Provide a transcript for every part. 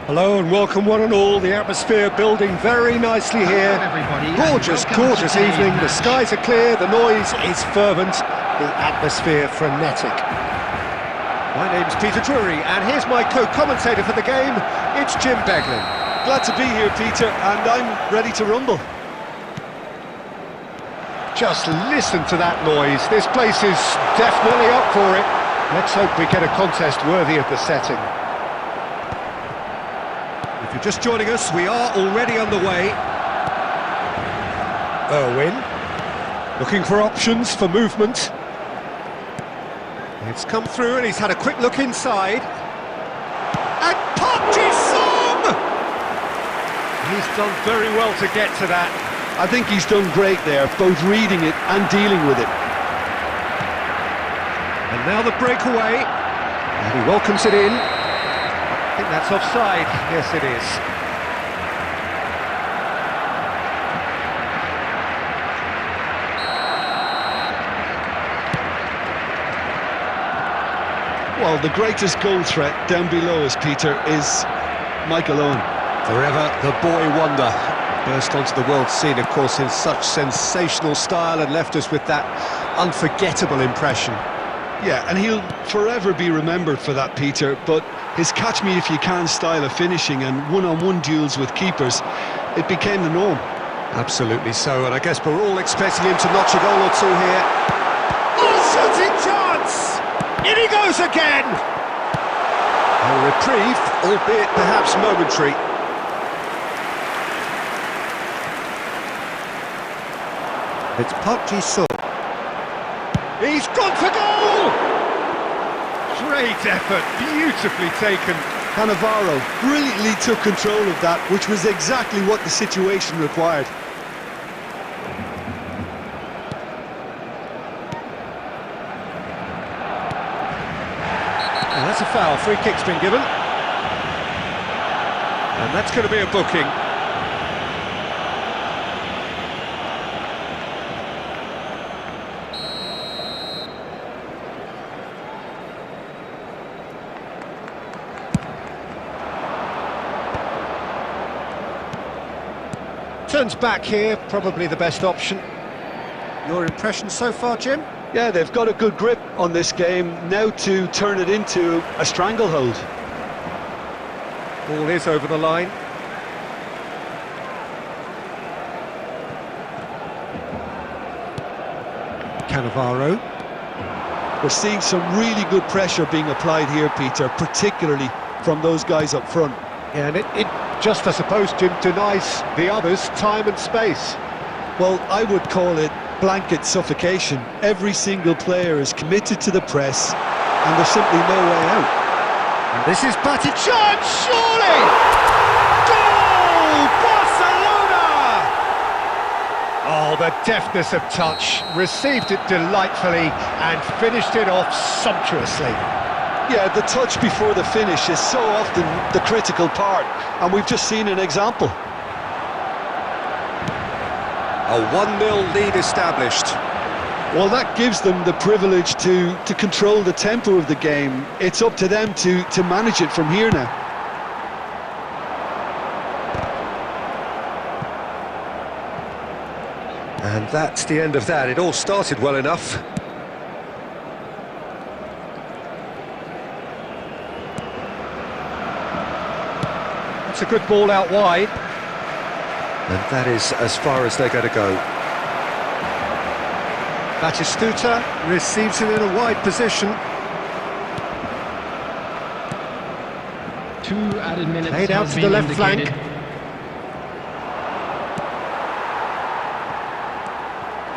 Hello and welcome one and all. The atmosphere building very nicely here. Gorgeous, gorgeous evening. The skies are clear, the noise is fervent, the atmosphere frenetic. My name's Peter Drury and here's my co-commentator for the game. It's Jim Beglin. Glad to be here, Peter, and I'm ready to rumble. Just listen to that noise. This place is definitely up for it. Let's hope we get a contest worthy of the setting. If you're just joining us, we are already underway. Irwin, looking for options for movement. It's come through and he's had a quick look inside. And Park Ji-sung! He's done very well to get to that. I think he's done great there, both reading it and dealing with it. And now the breakaway. And he welcomes it in. I think that's offside. Yes, it is. Well, the greatest goal threat down below us, Peter, is Michael Owen. Forever the boy wonder. Burst onto the world scene, of course, in such sensational style and left us with that unforgettable impression. Yeah, and he'll forever be remembered for that, Peter, but his catch-me-if-you-can style of finishing and one-on-one duels with keepers, it became the norm. Absolutely so, and I guess we're all expecting him to notch a goal or two here. Oh, shooting chance! In he goes again! A reprieve, albeit perhaps momentary. It's Park Ji-sung. He's gone for goal! Great effort, beautifully taken. Cannavaro brilliantly took control of that, which was exactly what the situation required. And that's a foul, free kick's been given. And that's going to be a booking. Turns back here, probably the best option. Your impression so far, Jim? Yeah, they've got a good grip on this game, now to turn it into a stranglehold. Ball is over the line. Cannavaro. We're seeing some really good pressure being applied here, Peter, particularly from those guys up front. Yeah, and it just, I suppose, Jim, denies the others time and space. Well, I would call it blanket suffocation. Every single player is committed to the press, and there's simply no way out. And this is batted chance, surely! Goal! Barcelona! Oh, the deftness of touch. Received it delightfully and finished it off sumptuously. Yeah, the touch before the finish is so often the critical part, and we've just seen an example. A 1-0 lead established. Well, that gives them the privilege to control the tempo of the game. It's up to them to manage it from here now. And that's the end of that. It all started well enough. It's a good ball out wide. And that is as far as they're going to go. Batistuta receives it in a wide position. 2 added minutes. Played out to the left flank.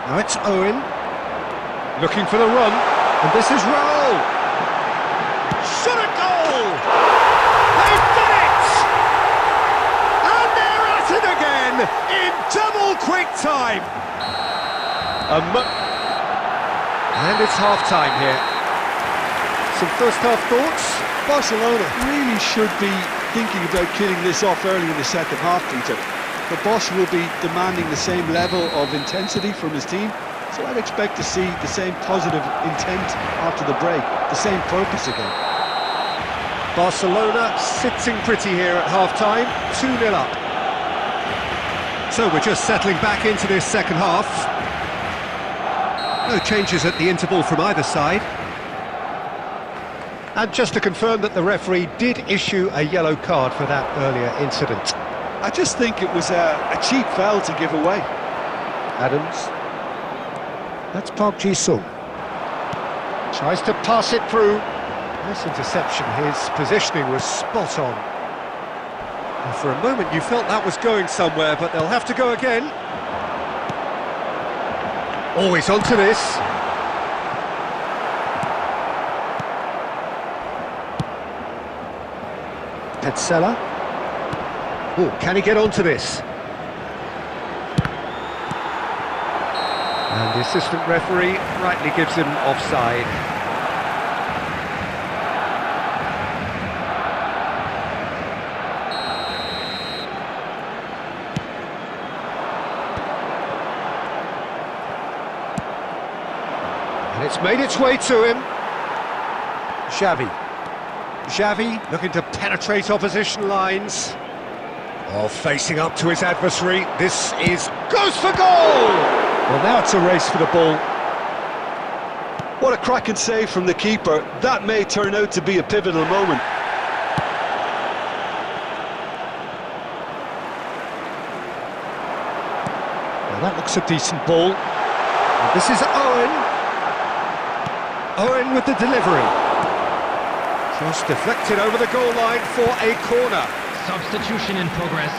Now it's Owen. Looking for the run. And this is Raul. Shot a goal! They've done it! And they're at it again in double quick time. And it's half-time here. Some first-half thoughts? Barcelona really should be thinking about killing this off early in the second half, Peter. The boss will be demanding the same level of intensity from his team, so I'd expect to see the same positive intent after the break, the same purpose again. Barcelona sitting pretty here at half-time, 2-0 up. So we're just settling back into this second half. No changes at the interval from either side. And just to confirm that the referee did issue a yellow card for that earlier incident. I just think it was a cheap foul to give away. Adams. That's Park Ji-sung. Tries to pass it through. This interception, his positioning was spot on. And for a moment you felt that was going somewhere, but they'll have to go again. Always onto this. Petzela. Oh, can he get onto this? And the assistant referee rightly gives him offside. And it's made its way to him. Xavi looking to penetrate opposition lines. Oh, facing up to his adversary. This goes for goal! Well, now it's a race for the ball. What a cracking save from the keeper. That may turn out to be a pivotal moment. Well, that looks a decent ball. And this is Owen. Owen with the delivery. Just deflected over the goal line for a corner. Substitution in progress.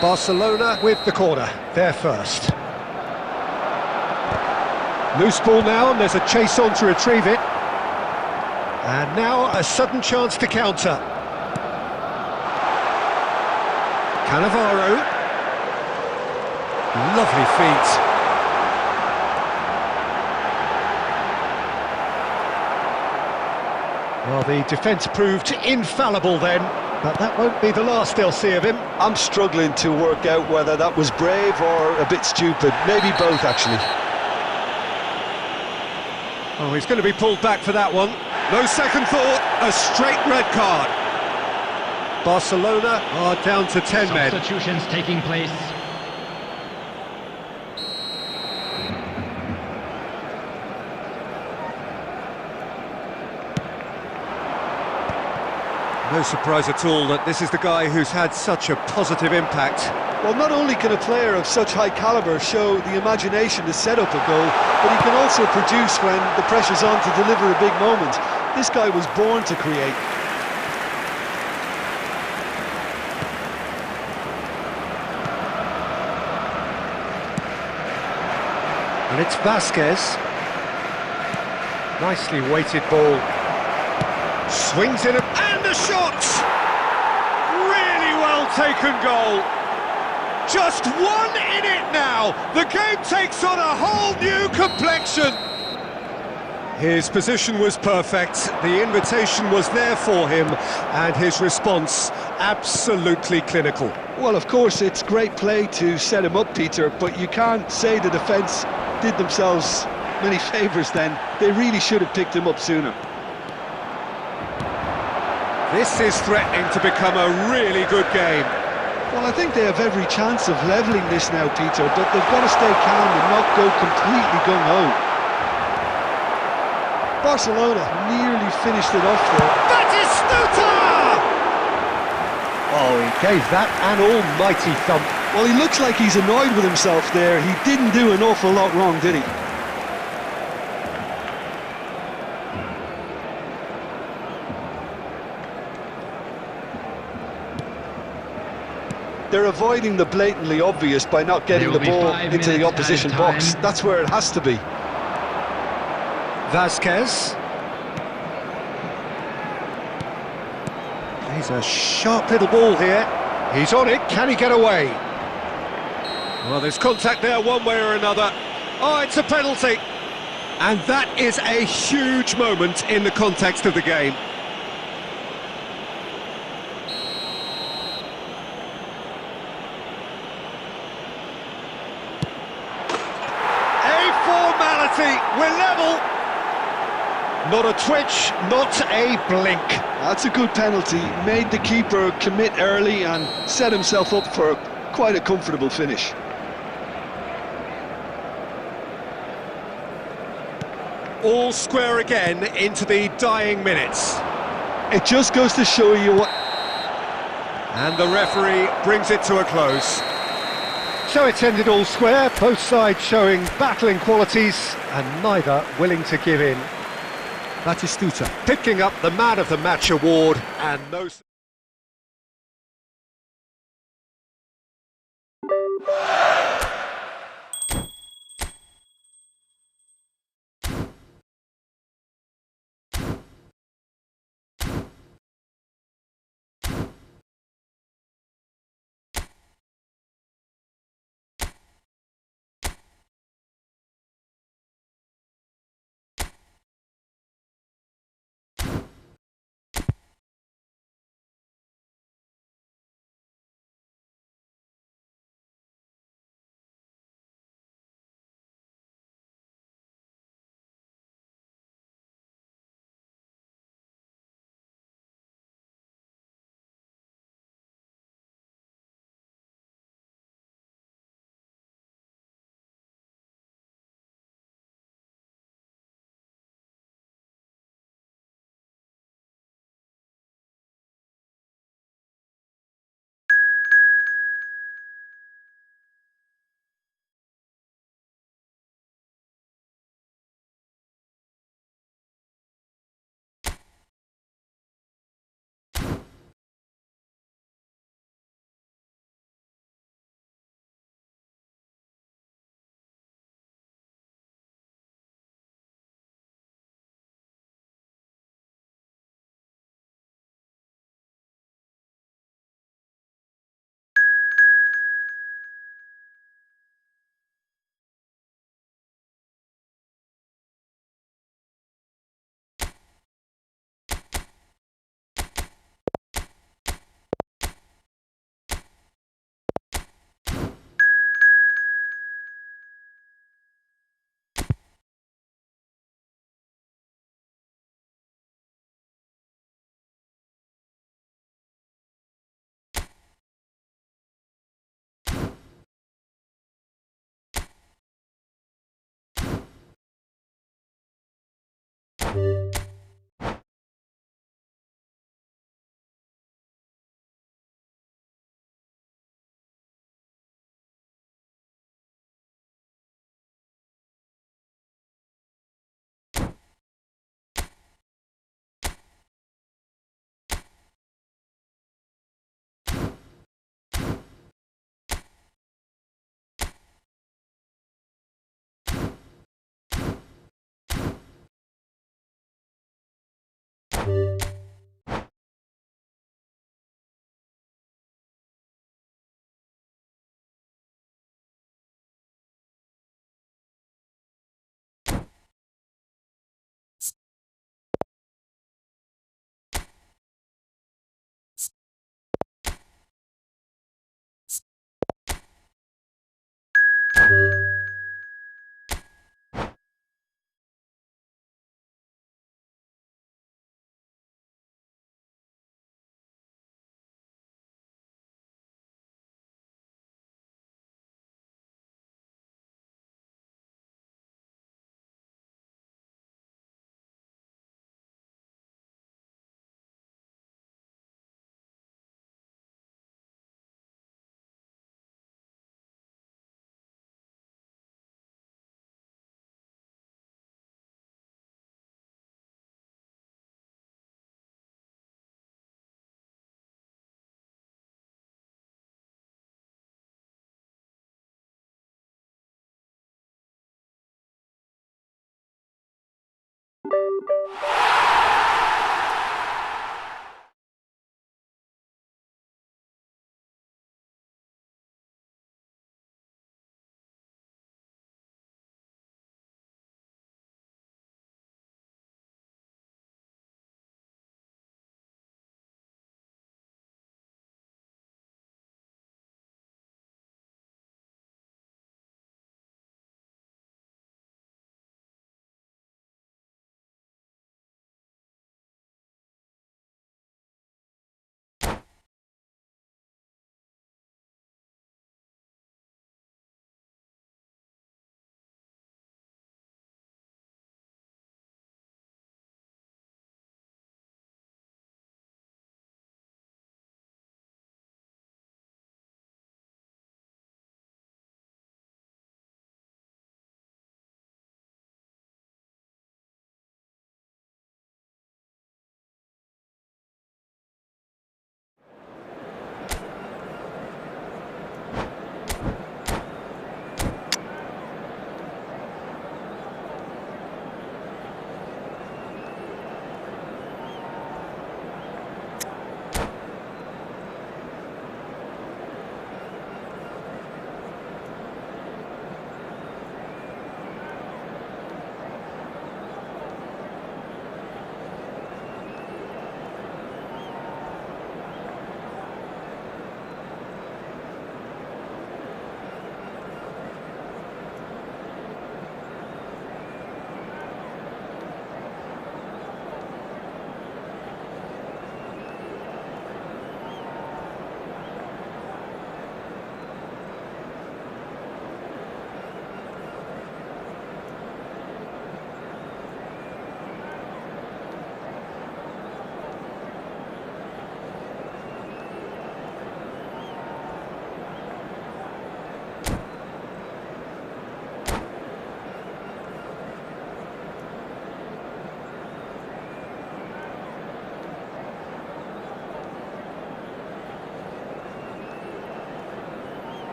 Barcelona with the corner, they're first. Loose ball now, and there's a chase on to retrieve it. And now a sudden chance to counter. Cannavaro. Lovely feet. Well, the defence proved infallible then, but that won't be the last they'll see of him. I'm struggling to work out whether that was brave or a bit stupid. Maybe both, actually. Oh, he's going to be pulled back for that one. No second thought, a straight red card. Barcelona are down to 10 men. Substitutions taking place. No surprise at all that this is the guy who's had such a positive impact. Well, not only can a player of such high calibre show the imagination to set up a goal, but he can also produce when the pressure's on to deliver a big moment. This guy was born to create. And it's Vasquez. Nicely weighted ball. Swings in and a shot! Really well taken goal. Just one in it now. The game takes on a whole new complexion. His position was perfect. The invitation was there for him, and his response absolutely clinical. Well, of course, it's great play to set him up, Peter, but you can't say the defence did themselves many favours then. They really should have picked him up sooner. This is threatening to become a really good game. Well, I think they have every chance of levelling this now, Peter, but they've got to stay calm and not go completely gung-ho. Barcelona nearly finished it off there. Batistuta! Oh, he gave that an almighty thump. Well, he looks like he's annoyed with himself there. He didn't do an awful lot wrong, did he? They're avoiding the blatantly obvious by not getting the ball into the opposition box. That's where it has to be. Vasquez. He's a sharp little ball here. He's on it. Can he get away? Well, there's contact there one way or another. Oh, it's a penalty. And that is a huge moment in the context of the game. We're level. Not a twitch, not a blink. That's a good penalty. Made the keeper commit early and set himself up for quite a comfortable finish. All square again into the dying minutes. It just goes to show you what... And the referee brings it to a close. So it's ended all square, both sides showing battling qualities and neither willing to give in. Batistuta. Picking up the Man of the Match award and no...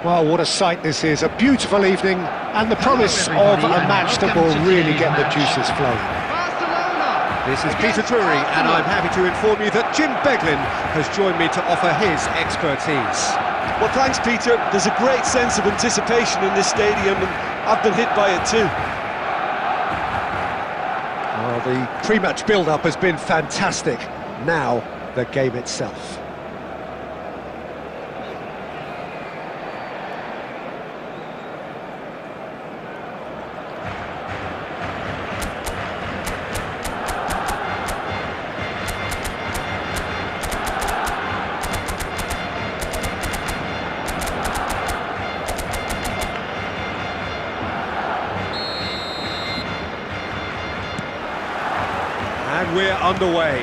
Well, what a sight this is, a beautiful evening, and the promise of a match that will really get the juices flowing. This is Peter Drury, and I'm happy to inform you that Jim Beglin has joined me to offer his expertise. Well, thanks, Peter. There's a great sense of anticipation in this stadium, and I've been hit by it too. Well, the pre-match build-up has been fantastic. Now, the game itself. And we're underway.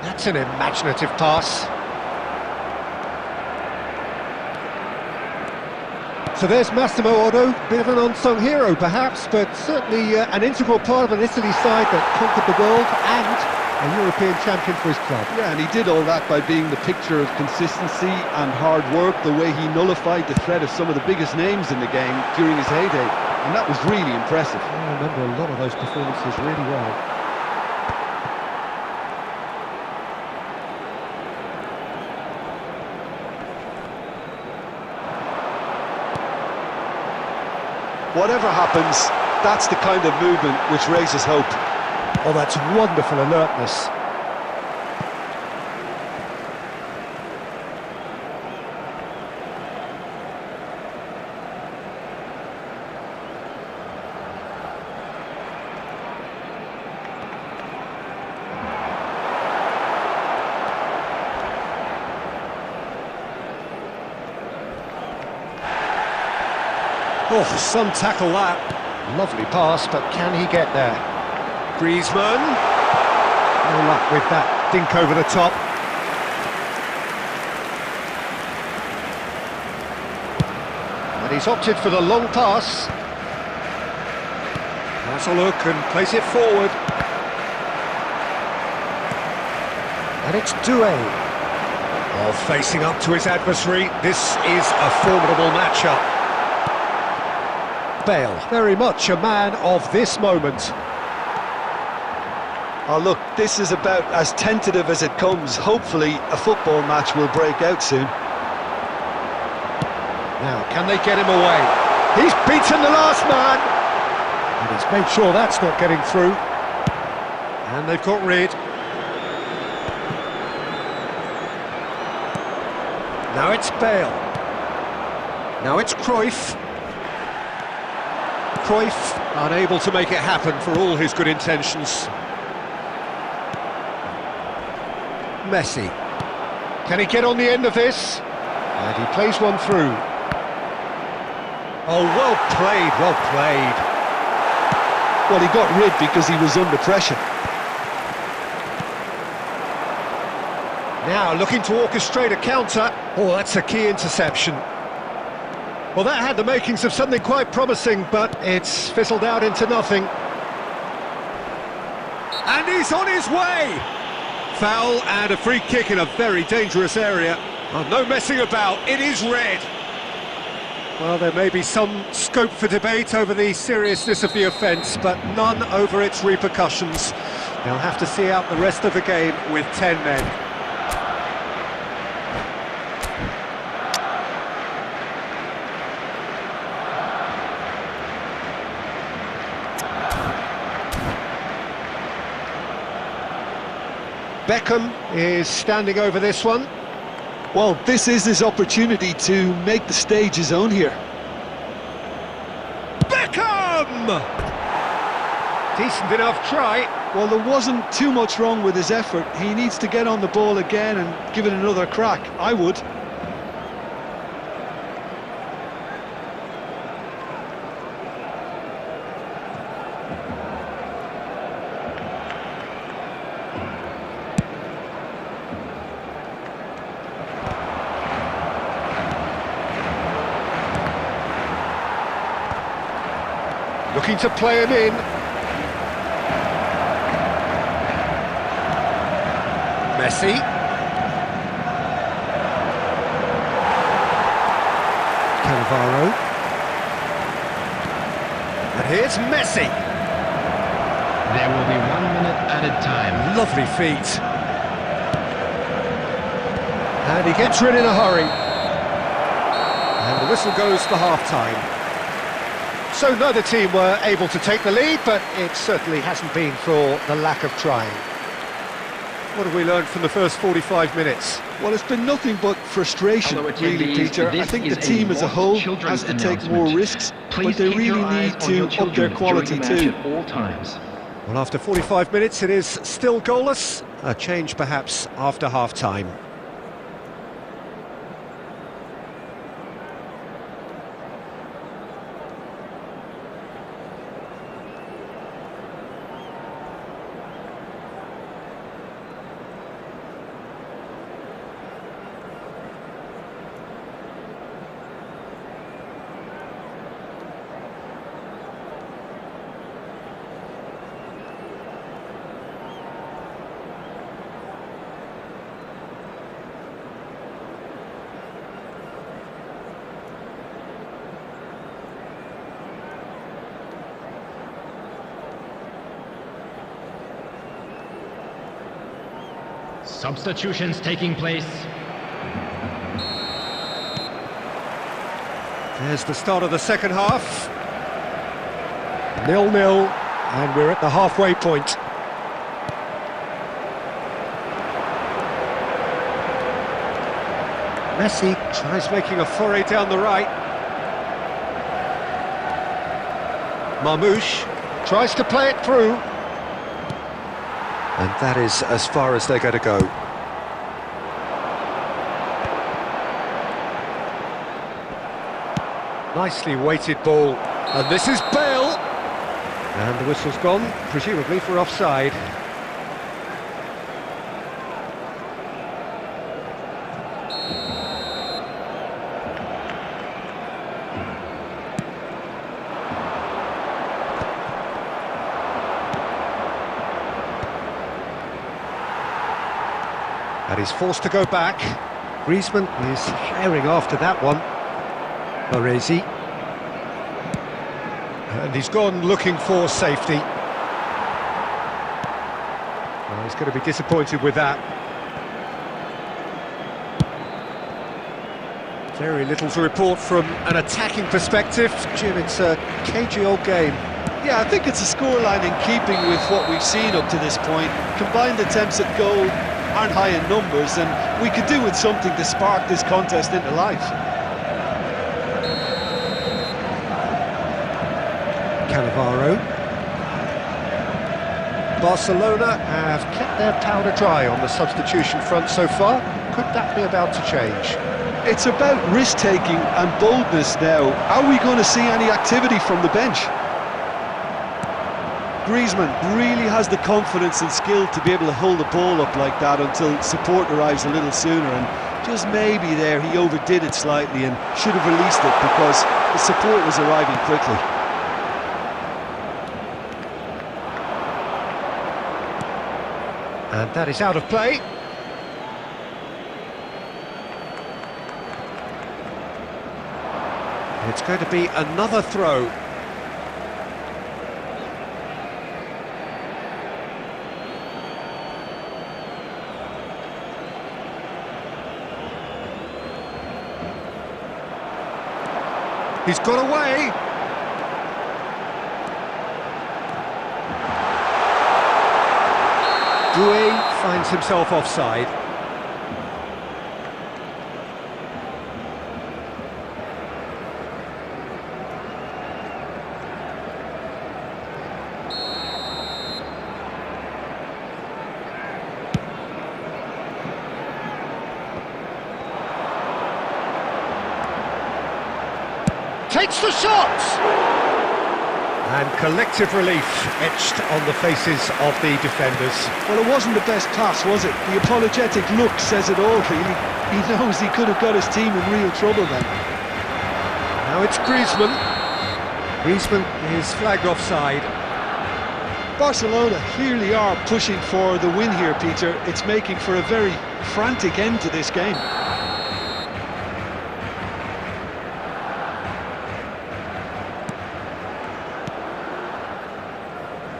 That's an imaginative pass. So there's Massimo Otto, bit of an unsung hero perhaps, but certainly an integral part of an Italy side that conquered the world and a European champion for his club. Yeah, and he did all that by being the picture of consistency and hard work, the way he nullified the threat of some of the biggest names in the game during his heyday, and that was really impressive. I remember a lot of those performances really well. Whatever happens, that's the kind of movement which raises hope. Oh, that's wonderful alertness. Oh, some tackle that. Lovely pass, but can he get there? Griezmann. No luck with that dink over the top. And he's opted for the long pass. That's a look and place it forward. And it's Doué. Oh, facing up to his adversary. This is a formidable matchup. Bale, very much a man of this moment. Oh look, this is about as tentative as it comes. Hopefully a football match will break out soon. Now, can they get him away? He's beaten the last man! And he's made sure that's not getting through. And they've got rid. Now it's Bale. Now it's Cruyff. Cruyff unable to make it happen for all his good intentions. Messi. Can he get on the end of this? And he plays one through. Oh, well played, well played. Well, he got rid because he was under pressure. Now looking to orchestrate a counter. Oh, that's a key interception. Well, that had the makings of something quite promising, but it's fizzled out into nothing. And he's on his way! Foul and a free kick in a very dangerous area. Oh, no messing about, it is red. Well, there may be some scope for debate over the seriousness of the offence, but none over its repercussions. They'll have to see out the rest of the game with 10 men. Beckham is standing over this one. Well, this is his opportunity to make the stage his own here. Beckham! Decent enough try. Well, there wasn't too much wrong with his effort. He needs to get on the ball again and give it another crack. I would. Looking to play him in. Messi. Cannavaro. And here's Messi. There will be 1 minute added time. Lovely feet. And he gets rid in a hurry. And the whistle goes for half-time. So neither team were able to take the lead, but it certainly hasn't been for the lack of trying. What have we learned from the first 45 minutes? Well, it's been nothing but frustration, Hello, really, attendees. Peter. I This think is the team a as a whole children's has to take more announcement. risks, Please but they keep your really eyes need on to your up their children quality during the too. match at all times. Well, after 45 minutes, it is still goalless. A change, perhaps, after half-time. Substitutions taking place. There's the start of the second half. 0-0, and we're at the halfway point. Messi tries making a foray down the right. Marmouche tries to play it through. And that is as far as they're going to go. Nicely weighted ball. And this is Bale. And the whistle's gone, presumably for offside. And he's forced to go back. Griezmann is herring after that one. Baresi. And he's gone looking for safety. Well, he's going to be disappointed with that. Very little to report from an attacking perspective. Jim, it's a cagey old game. Yeah, I think it's a scoreline in keeping with what we've seen up to this point. Combined attempts at goal aren't high in numbers, and we could do with something to spark this contest into life. Cannavaro. Barcelona have kept their powder dry on the substitution front so far. Could that be about to change? It's about risk-taking and boldness now. Are we going to see any activity from the bench? Griezmann really has the confidence and skill to be able to hold the ball up like that until support arrives a little sooner, and just maybe there he overdid it slightly and should have released it because the support was arriving quickly. And that is out of play. It's going to be another throw. He's got away. Doué finds himself offside. Takes the shot! And collective relief etched on the faces of the defenders. Well, it wasn't the best pass, was it? The apologetic look says it all, really. He knows he could have got his team in real trouble then. Now it's Griezmann. Griezmann is flagged offside. Barcelona clearly are pushing for the win here, Peter. It's making for a very frantic end to this game.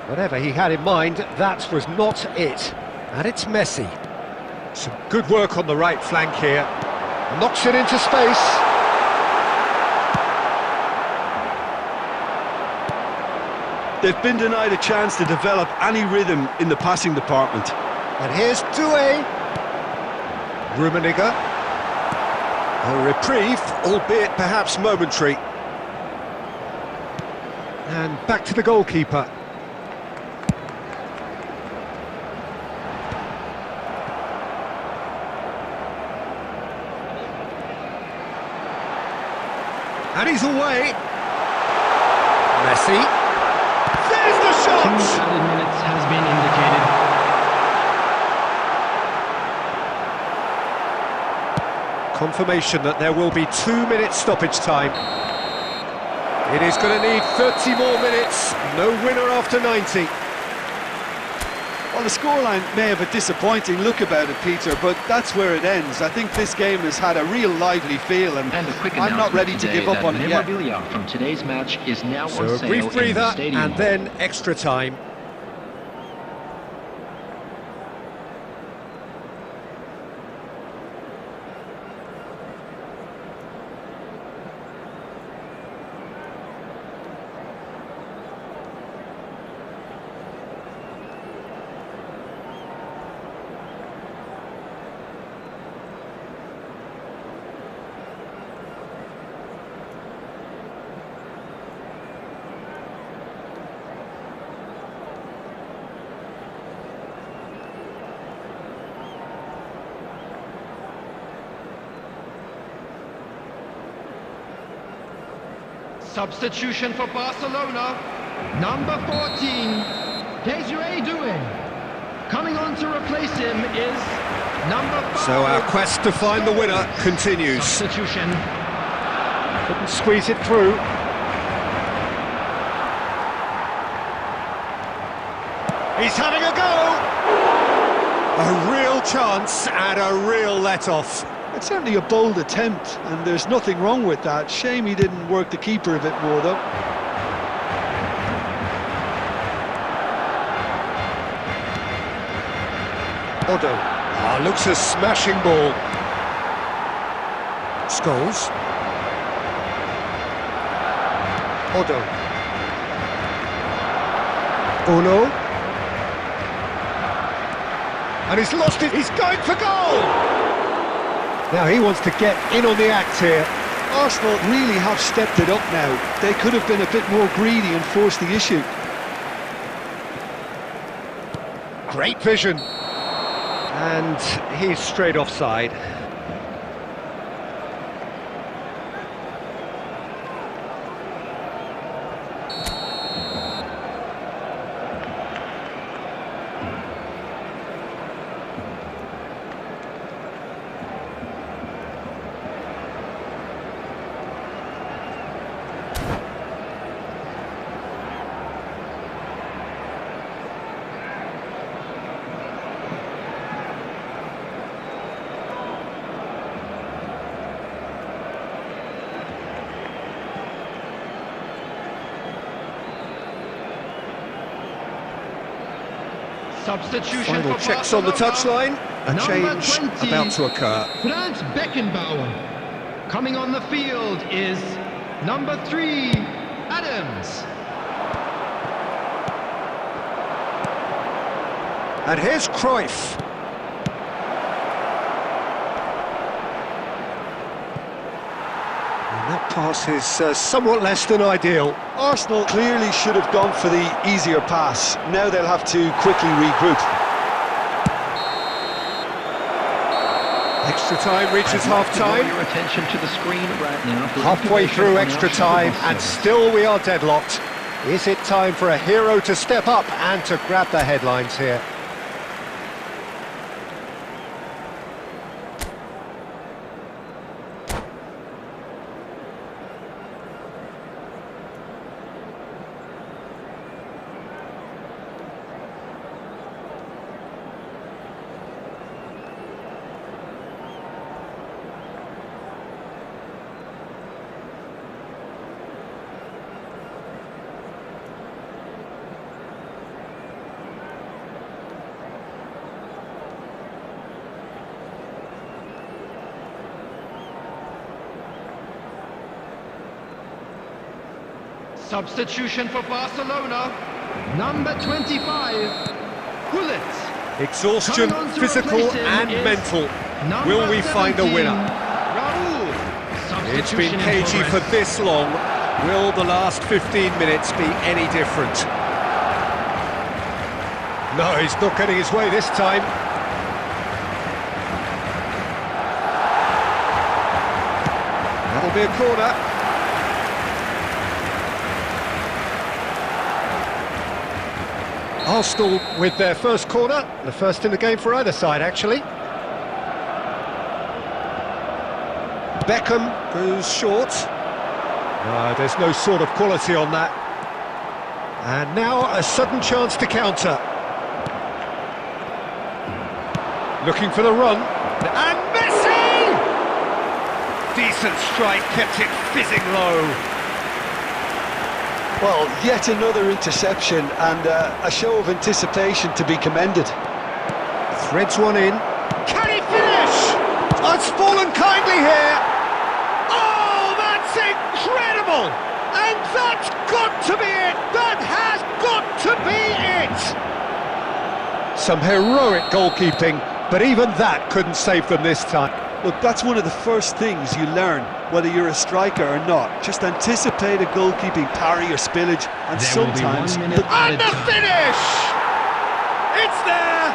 Whatever he had in mind, that was not it. And it's Messi. Some good work on the right flank here. Knocks it into space. They've been denied a chance to develop any rhythm in the passing department. And here's Doué. Rummenigge. A reprieve, albeit perhaps momentary. And back to the goalkeeper. And he's away. Messi. There's the 2 shot! added minutes has been indicated. Confirmation that there will be 2 minute stoppage time. It is going to need 30 more minutes. No winner after 90. Well, the scoreline may have a disappointing look about it, Peter, but that's where it ends. I think this game has had a real lively feel, and And a quick I'm not ready announcement to give up today on that it yet. memorabilia from today's match is now So on a sale brief in the breather stadium and hall. then extra time. Substitution for Barcelona, number 14, Desiree Doué. Coming on to replace him is number 5. So our quest to find the winner continues. Substitution. Couldn't squeeze it through. He's having a go! A real chance and a real let-off. It's certainly a bold attempt, and there's nothing wrong with that. Shame he didn't work the keeper a bit more, though. Odo. Ah, looks a smashing ball. Scholes. Odo. Uno. And he's lost it, he's going for goal! Now he wants to get in on the act here. Arsenal really have stepped it up now. They could have been a bit more greedy and forced the issue. Great vision. And he's straight offside. Substitution Final for checks on the Barcelona. touchline. A Number change 20, about to occur. Franz Beckenbauer. Coming on the field is number 3, Adams. And here's Cruyff. And that pass is somewhat less than ideal. Arsenal clearly should have gone for the easier pass. Now they'll have to quickly regroup. Extra time reaches half-time. Your attention to the screen right now. for Halfway information through on extra Arsenal time, football and service. still we are deadlocked. Is it time for a hero to step up and to grab the headlines here? Substitution for Barcelona, number 25, Gullit. Exhaustion, Coming on to physical replace him and is mental. number Will we find a 17, winner? Raul. It's been Substitution in cagey for progress. this long. Will the last 15 minutes be any different? No, he's not getting his way this time. That'll be a corner. Arsenal with their first corner, the first in the game for either side, actually. Beckham goes short. No, there's no sort of quality on that. And now a sudden chance to counter. Looking for the run. And Messi! Decent strike, kept it fizzing low. Well, yet another interception and a show of anticipation to be commended. Threads one in. Can he finish? Oh, it's fallen kindly here. Oh, that's incredible! And that's got to be it! That has got to be it! Some heroic goalkeeping, but even that couldn't save them this time. Look, that's one of the first things you learn, whether you're a striker or not. Just anticipate a goalkeeping parry or spillage, and There will be sometimes... 1 minute And added the time. finish! It's there!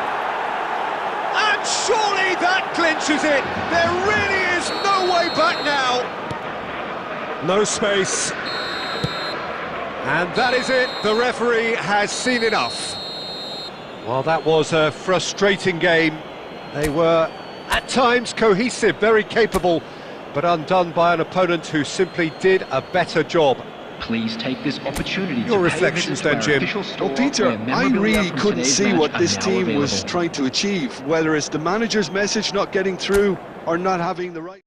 And surely that clinches it! There really is no way back now! No space. And that is it, the referee has seen enough. Well, that was a frustrating game. They were, at times, cohesive, very capable, but undone by an opponent who simply did a better job. Please take this opportunity Your to reflections pay a then, visit to our Jim. official store Well, Peter, where I memorabilia really from couldn't today's see match what are this now team was available. trying to achieve, whether it's the manager's message not getting through or not having the right...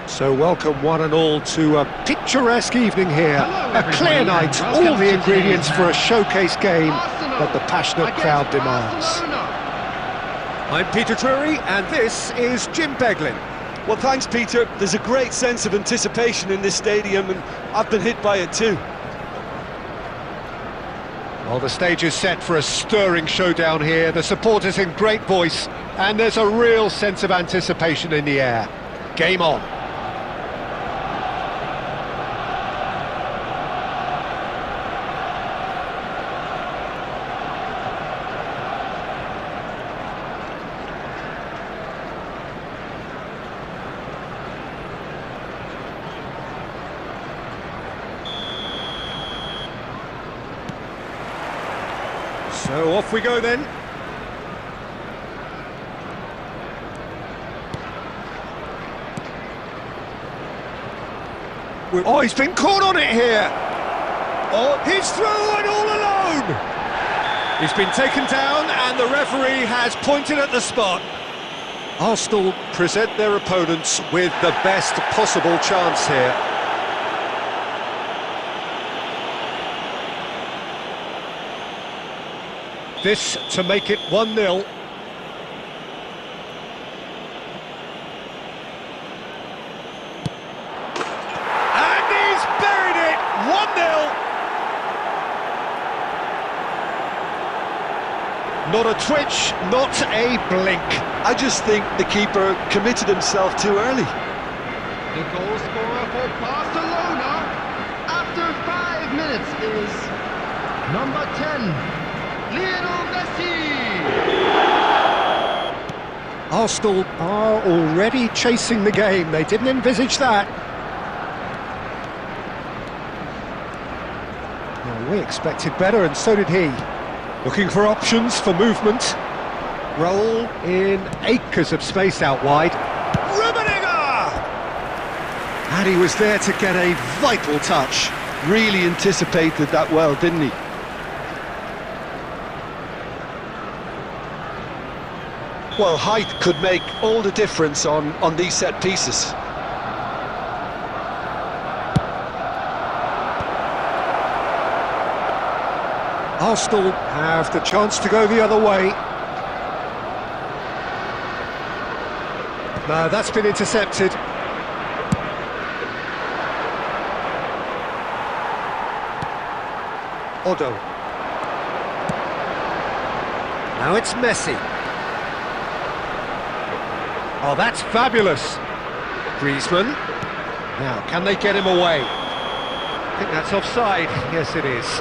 So welcome one and all to a picturesque evening here. Hello, a clear everybody, night, and all welcome the to ingredients today's for a showcase game Arsenal that the passionate against crowd demands. Barcelona. I'm Peter Drury, and this is Jim Beglin. Well, thanks, Peter. There's a great sense of anticipation in this stadium, and I've been hit by it too. Well, the stage is set for a stirring showdown here. The supporters in great voice, and there's a real sense of anticipation in the air. Game on. So off we go then. Oh, he's been caught on it here. Oh, he's through and all alone. He's been taken down and the referee has pointed at the spot. Arsenal present their opponents with the best possible chance here. This to make it 1-0. And he's buried it! 1-0. Not a twitch, not a blink. I just think the keeper committed himself too early. The goal scorer for Barcelona after 5 minutes is number 10. Lionel Messi! Arsenal are already chasing the game. They didn't envisage that. Well, we expected better, and so did he. Looking for options for movement. Roll in acres of space out wide. Rummenigge! And he was there to get a vital touch. Really anticipated that well, didn't he? Well, height could make all the difference on these set pieces. Arsenal have the chance to go the other way. No, that's been intercepted. Odo. Now it's Messi. Oh, that's fabulous. Griezmann. Now, can they get him away? I think that's offside. Yes, it is.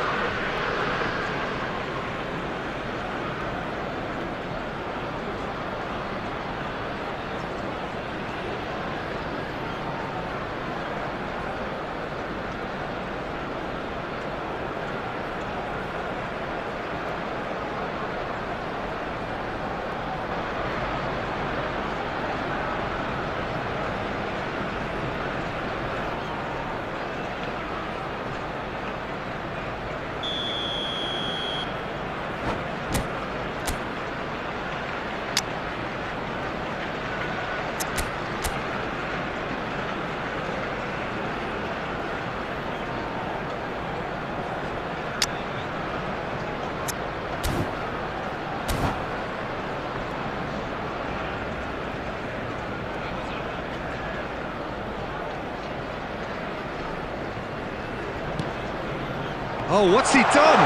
Oh, what's he done?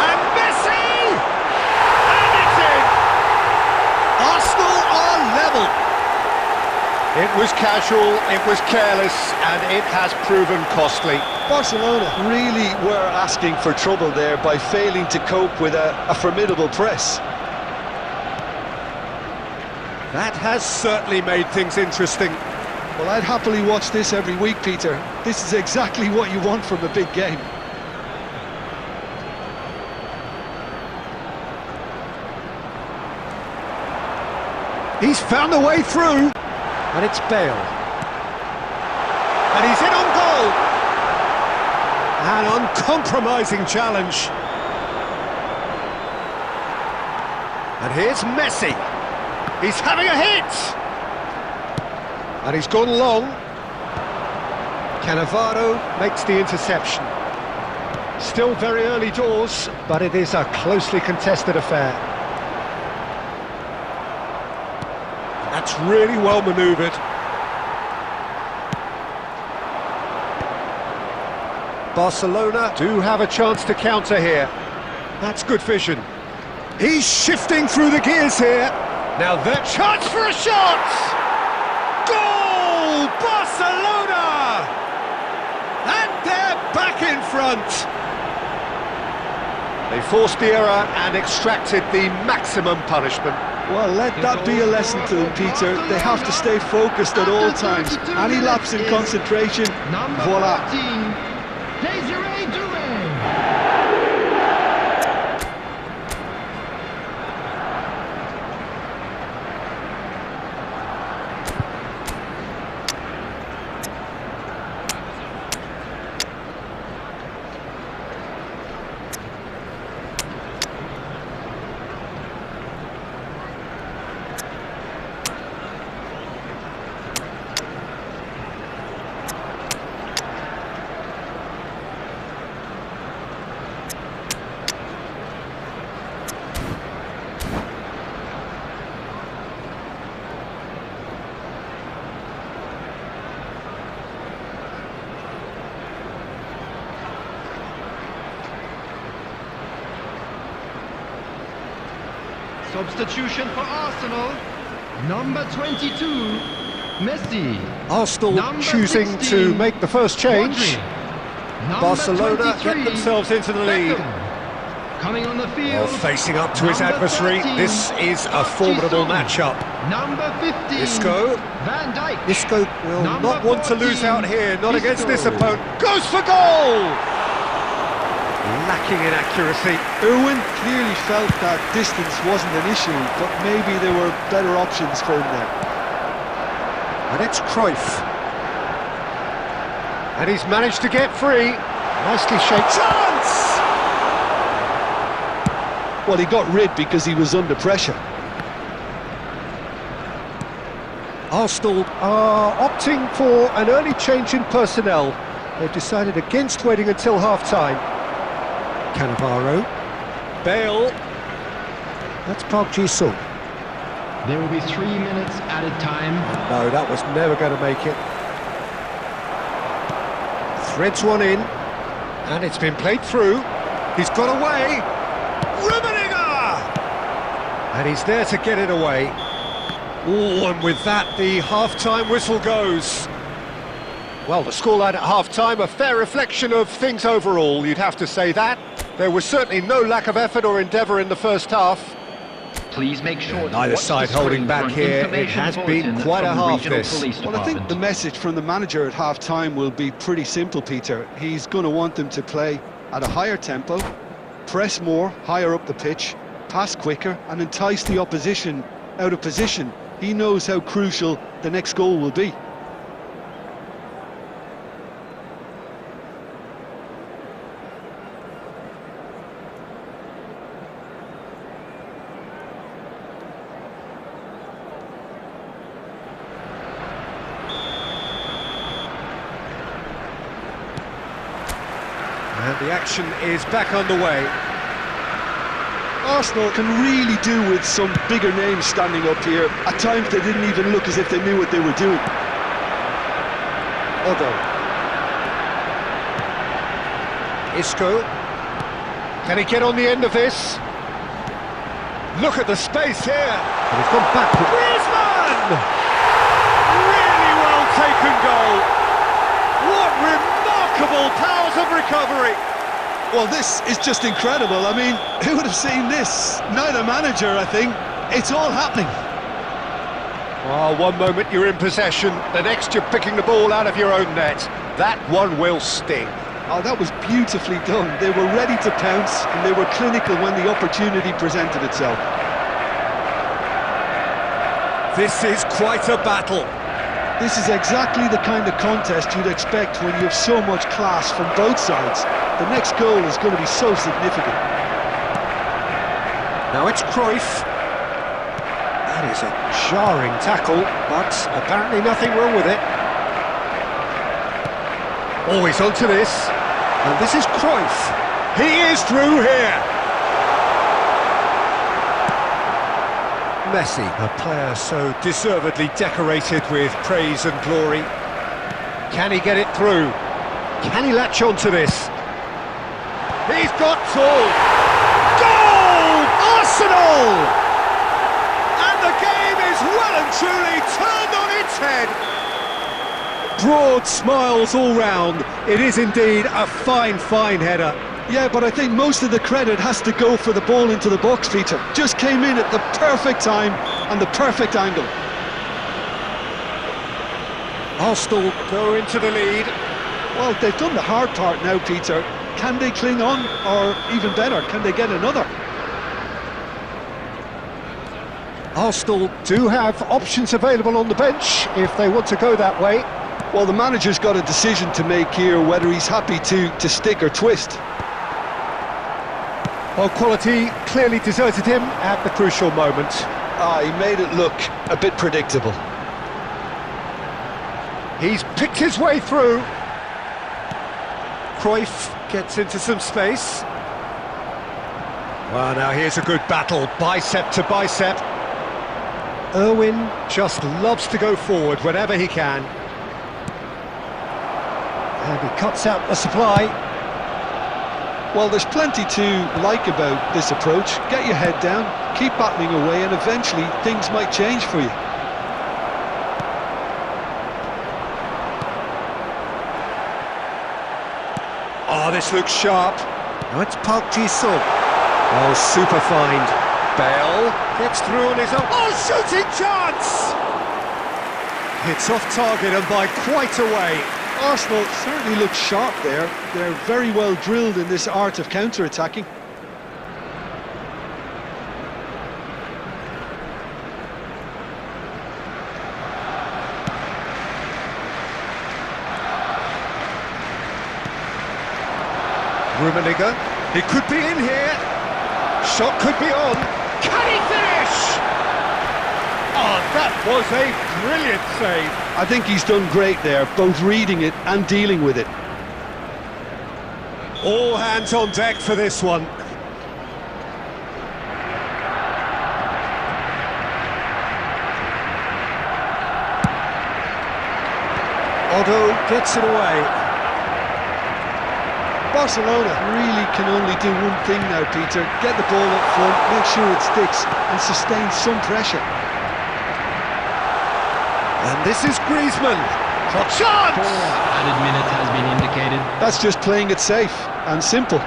And Messi! And it's in! Arsenal are level. It was casual, it was careless, and it has proven costly. Barcelona really were asking for trouble there by failing to cope with a formidable press. That has certainly made things interesting. Well, I'd happily watch this every week, Peter. This is exactly what you want from a big game. He's found a way through, and it's Bale. And he's in on goal. An uncompromising challenge. And here's Messi. He's having a hit! And he's gone long. Cannavaro makes the interception. Still very early doors, but it is a closely contested affair. That's really well manoeuvred. Barcelona do have a chance to counter here. That's good vision. He's shifting through the gears here. Now that chance for a shot! Goal! Barcelona! And they're back in front. They forced the error and extracted the maximum punishment. Well, let that be a lesson to them, Peter. They have to stay focused at all times. Any lapse in concentration, voila. Substitution for Arsenal, number 22, Messi. Arsenal Number choosing 16, to make the first change. Rodri. Barcelona Number 23, get themselves into the lead. Beckham. Coming on the field. Oh, facing up to his Number adversary, 13, this is a formidable Hutchinson. matchup. Number 15, Isco. Van Dijk. Isco will Number not want to 14, lose out here, not against this Isco. opponent. Goes for goal! lacking in accuracy. Irwin clearly felt that distance wasn't an issue, but maybe there were better options for him there. And it's Cruyff. And he's managed to get free. Nicely shaped. Chance! Well, he got rid because he was under pressure. Arsenal are opting for an early change in personnel. They've decided against waiting until half-time. Cannavaro. Bale. That's Park Ji-sung. There will be 3 minutes added time. No, that was never going to make it. Threads one in. And it's been played through. He's got away. Rummenigge! And he's there to get it away. Oh, and with that, the half-time whistle goes. Well, the scoreline at half-time, a fair reflection of things overall, you'd have to say that. There was certainly no lack of effort or endeavour in the first half. Please make sure Neither side holding back here. It has been quite a half, this. Well, I think the message from the manager at half-time will be pretty simple, Peter. He's going to want them to play at a higher tempo, press more, higher up the pitch, pass quicker, and entice the opposition out of position. He knows how crucial the next goal will be. And the action is back underway. Arsenal can really do with some bigger names standing up here. At times they didn't even look as if they knew what they were doing. Odo. Isco. Can he get on the end of this? Look at the space here. And he's gone backward. Griezmann! Really well taken goal. What remarkable powers of recovery. Well, this is just incredible. I mean, who would have seen this? Neither manager, I think. It's all happening. Oh, one moment you're in possession, the next you're picking the ball out of your own net. That one will sting. Oh, that was beautifully done. They were ready to pounce, and they were clinical when the opportunity presented itself. This is quite a battle. This is exactly the kind of contest you'd expect when you have so much class from both sides. The next goal is going to be so significant. Now it's Cruyff. That is a jarring tackle, but apparently nothing wrong with it. Always onto this. And this is Cruyff. He is through here. Messi, a player so deservedly decorated with praise and glory. Can he get it through? Can he latch onto this? He's got tall. Goal! Arsenal! And the game is well and truly turned on its head. Broad smiles all round. It is indeed a fine, fine header. Yeah, but I think most of the credit has to go for the ball into the box, Peter. Just came in at the perfect time and the perfect angle. Arsenal go into the lead. Well, they've done the hard part now, Peter. Can they cling on, or even better, can they get another? Arsenal do have options available on the bench if they want to go that way. Well, the manager's got a decision to make here, whether he's happy to stick or twist. Well, quality clearly deserted him at the crucial moment. He made it look a bit predictable. He's picked his way through. Cruyff gets into some space. Well, now here's a good battle, bicep to bicep. Irwin just loves to go forward whenever he can. And he cuts out the supply. Well, there's plenty to like about this approach. Get your head down, keep battling away, and eventually things might change for you. Oh, this looks sharp. Now it's Park Ji-sung. Oh, super find. Bale gets through on his own. Oh, shooting chance! It's off target and by quite a way. Arsenal certainly look sharp there. They're very well drilled in this art of counter-attacking. Rummenigge, he could be in here. Shot could be on. Can he finish? Oh, that was a brilliant save. I think he's done great there, both reading it and dealing with it. All hands on deck for this one. Otto gets it away. Barcelona really can only do one thing now, Peter. Get the ball up front, make sure it sticks, and sustain some pressure. And this is Griezmann. Chance! 4 added minutes has been indicated. That's just playing it safe and simple.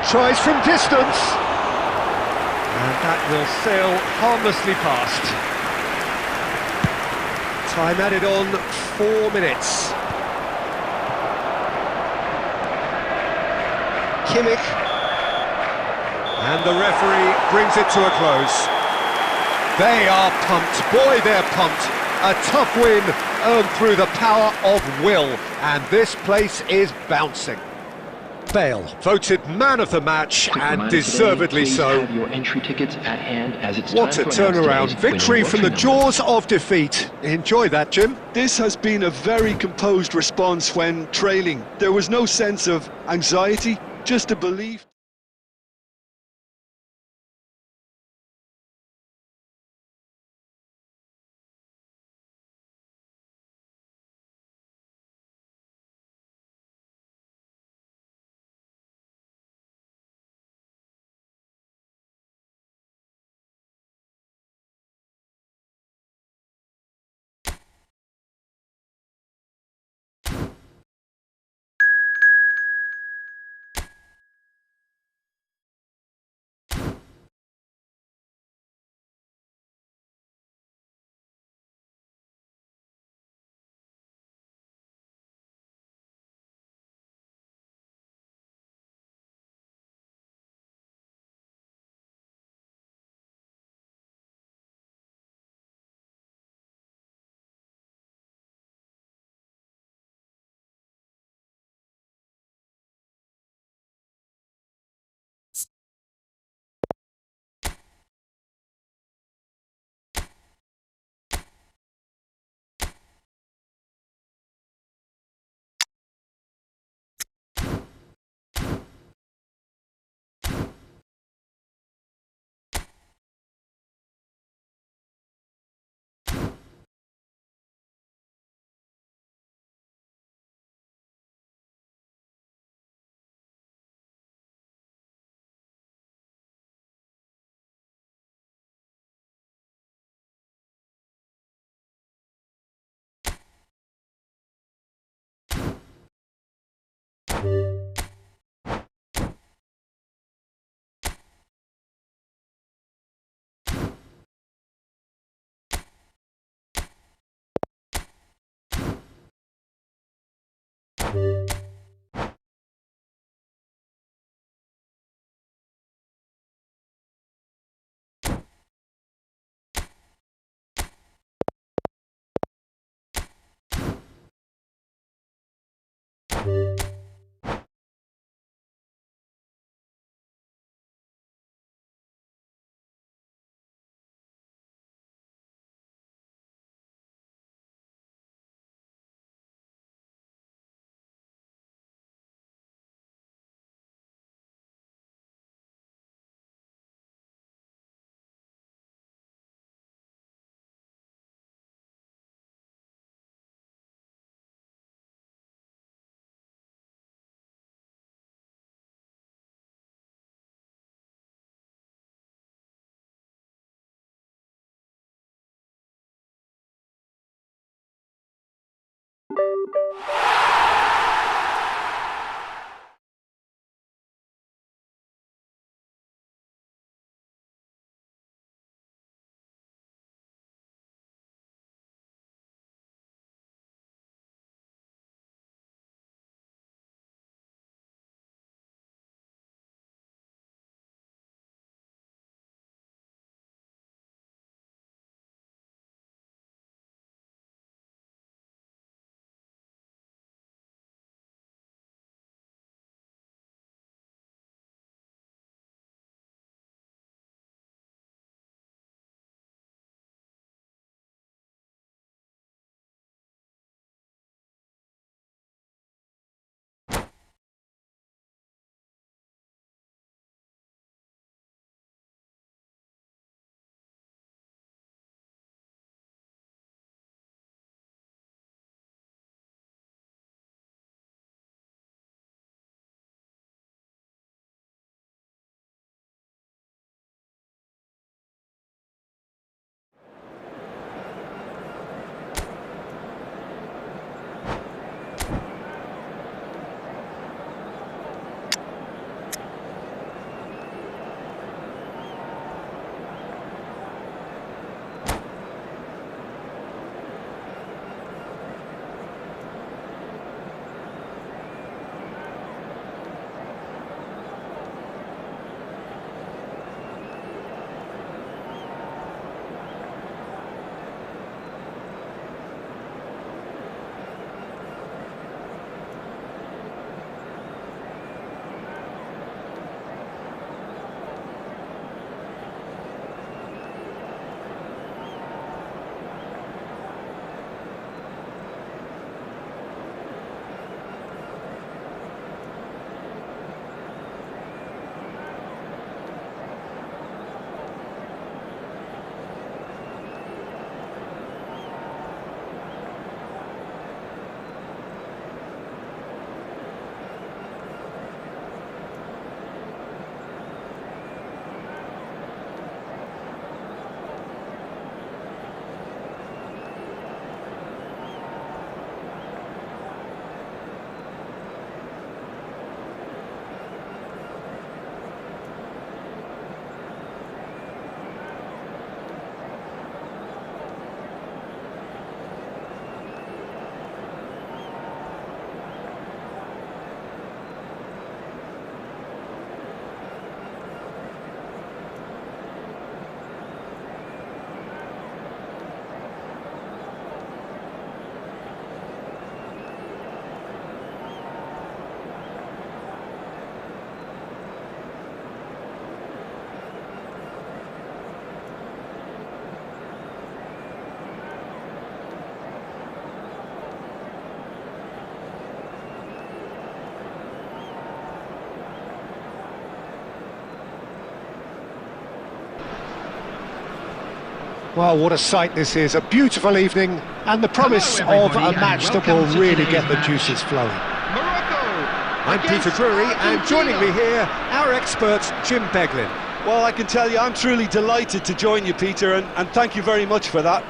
Tries from distance. And that will sail harmlessly past. Time added on 4 minutes. Kimmich. And the referee brings it to a close. They are pumped. Boy, they're pumped. A tough win earned through the power of will. And this place is bouncing. Bale, voted man of the match, and deservedly so. Have your entry tickets at hand as it's What a time to announce turnaround. today's Victory winning from the lottery jaws of defeat. Enjoy that, Jim. This has been a very composed response when trailing. There was no sense of anxiety, just a belief. Well, what a sight this is, a beautiful evening, and the promise of a match that will really get the juices flowing. I'm Peter Drury, and joining me here, our expert, Jim Beglin. Well, I can tell you, I'm truly delighted to join you, Peter, and thank you very much for that.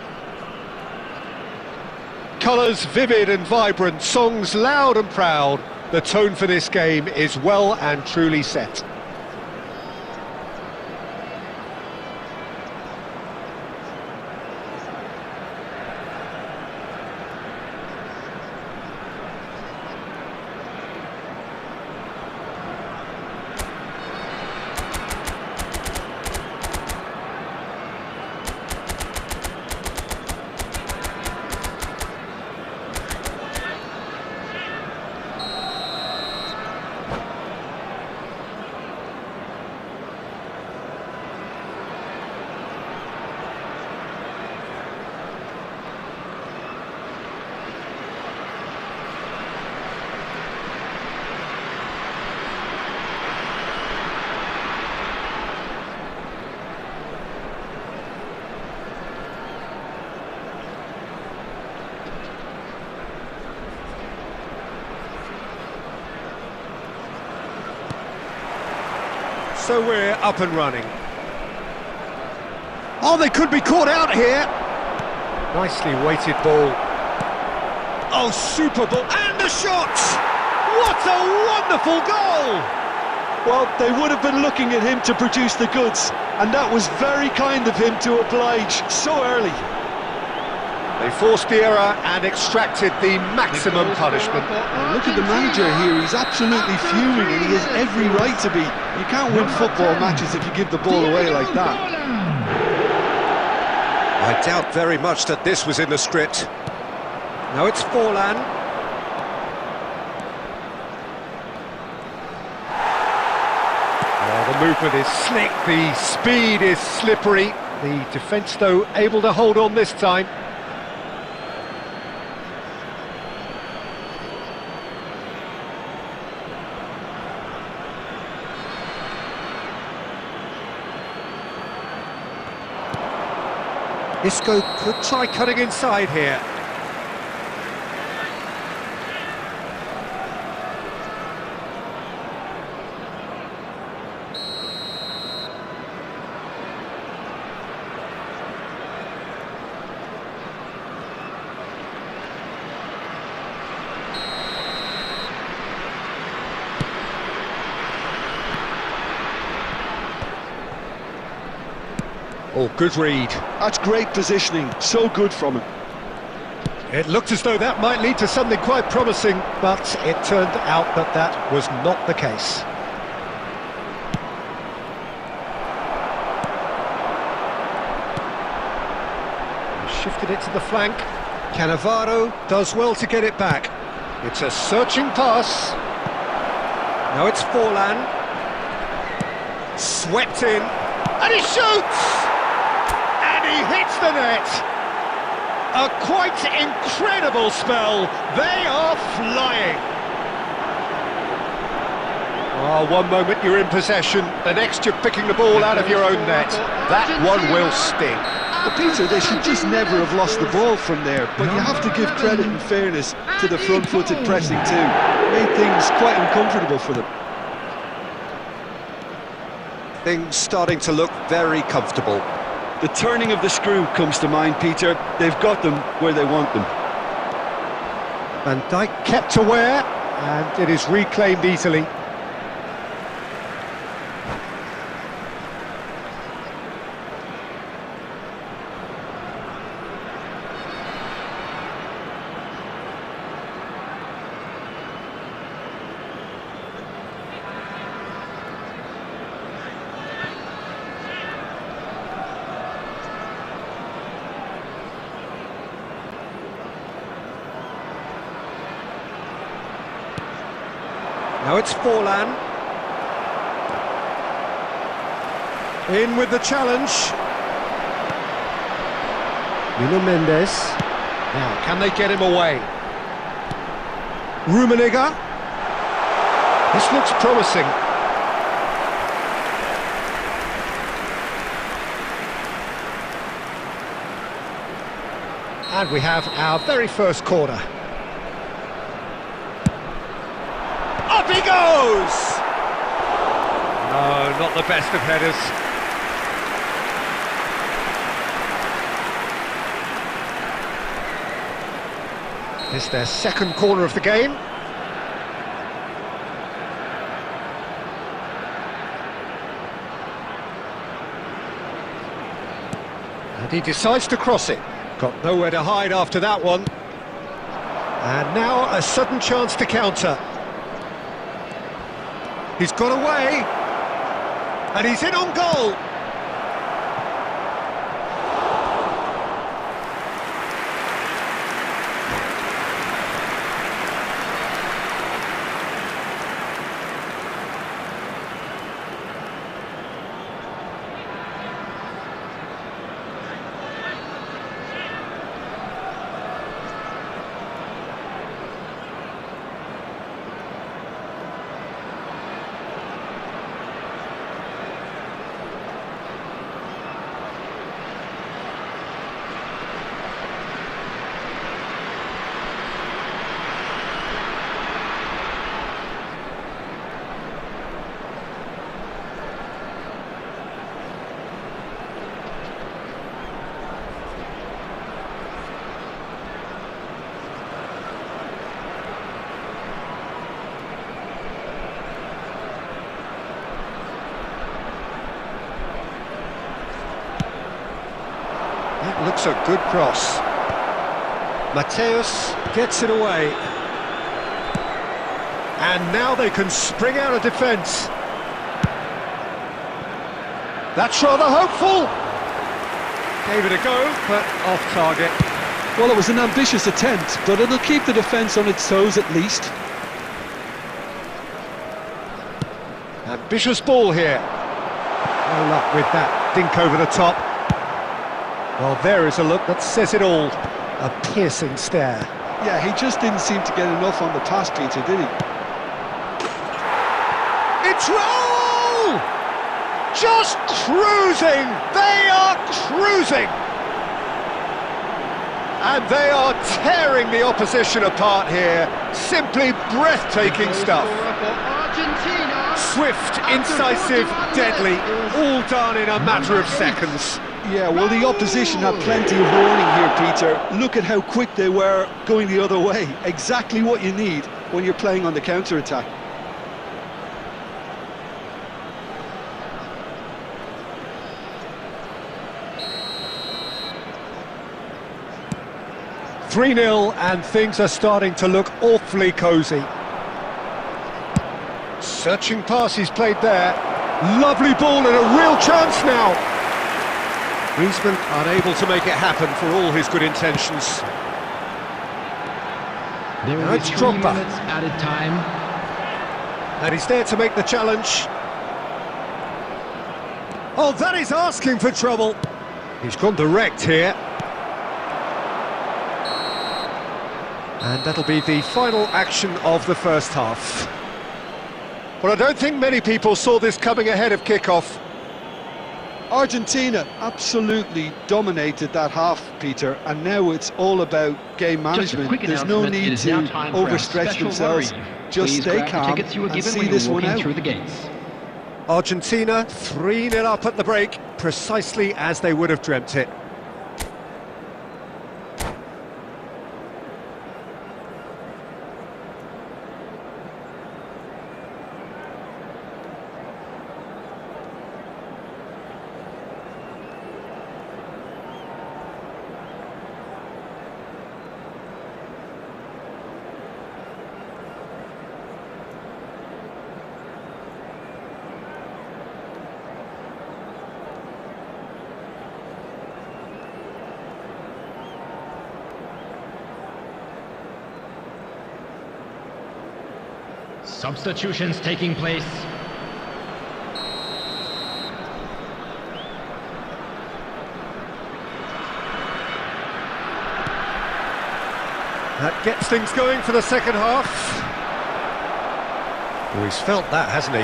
Colours vivid and vibrant, songs loud and proud. The tone for this game is well and truly set. So we're up and running. Oh, they could be caught out here. Nicely weighted ball. Oh, super ball, and the shot! What a wonderful goal! Well, they would have been looking at him to produce the goods, and that was very kind of him to oblige so early. They forced the error and extracted the maximum punishment. Look at the manager here, he's absolutely fuming, and he has every right to be. You can't win football matches if you give the ball away like that. I doubt very much that this was in the script. Now it's Forlan. Oh, the movement is slick, the speed is slippery. The defence, though, able to hold on this time. Isco could try cutting inside here. Oh, good read. That's great positioning, so good from him. It looked as though that might lead to something quite promising, but it turned out that that was not the case. He shifted it to the flank. Cannavaro does well to get it back. It's a searching pass. Now it's Forlan. Swept in. And he shoots! He hits the net. A quite incredible spell. They are flying. Oh, one moment you're in possession, the next you're picking the ball out of your own net. That one will sting. But Peter, they should just never have lost the ball from there, but you have to give credit and fairness to the front-footed pressing too. Made things quite uncomfortable for them. Things starting to look very comfortable. The turning of the screw comes to mind, Peter. They've got them where they want them. Van Dijk kept aware, and it is reclaimed easily. Now it's Forlan. In with the challenge. Nuno Mendes. Now, can they get him away? Rummenigge. This looks promising. And we have our very first corner. Up he goes! No, not the best of headers. This is their second corner of the game. And he decides to cross it. Got nowhere to hide after that one. And now a sudden chance to counter. He's got away. And he's in on goal. That looks a good cross. Mateus gets it away. And now they can spring out of defence. That's rather hopeful. Gave it a go, but off target. Well, it was an ambitious attempt, but it'll keep the defence on its toes at least. Ambitious ball here. No luck with that dink over the top. Well, there is a look that says it all. A piercing stare. Yeah, he just didn't seem to get enough on the pass, Peter, did he? It's roll! Just cruising! They are cruising! And they are tearing the opposition apart here. Simply breathtaking stuff. Swift, incisive, deadly, all done in a matter of seconds. Yeah, well, the opposition had plenty of warning here, Peter. Look at how quick they were going the other way. Exactly what you need when you're playing on the counter-attack. "3-0, and things are starting to look awfully cosy. Searching pass he's played there. Lovely ball and a real chance now. Griezmann unable to make it happen for all his good intentions. There will Now be it's 3 Drogba. minutes added time. And he's there to make the challenge. Oh, that is asking for trouble. He's gone direct here. And that'll be the final action of the first half. Well, I don't think many people saw this coming ahead of kickoff. Argentina absolutely dominated that half, Peter, and now it's all about game management. There's no need to overstretch themselves. Just stay calm and see this one out. Argentina 3-0 up at the break, precisely as they would have dreamt it. Substitutions taking place. That gets things going for the second half. Oh, he's felt that, hasn't he?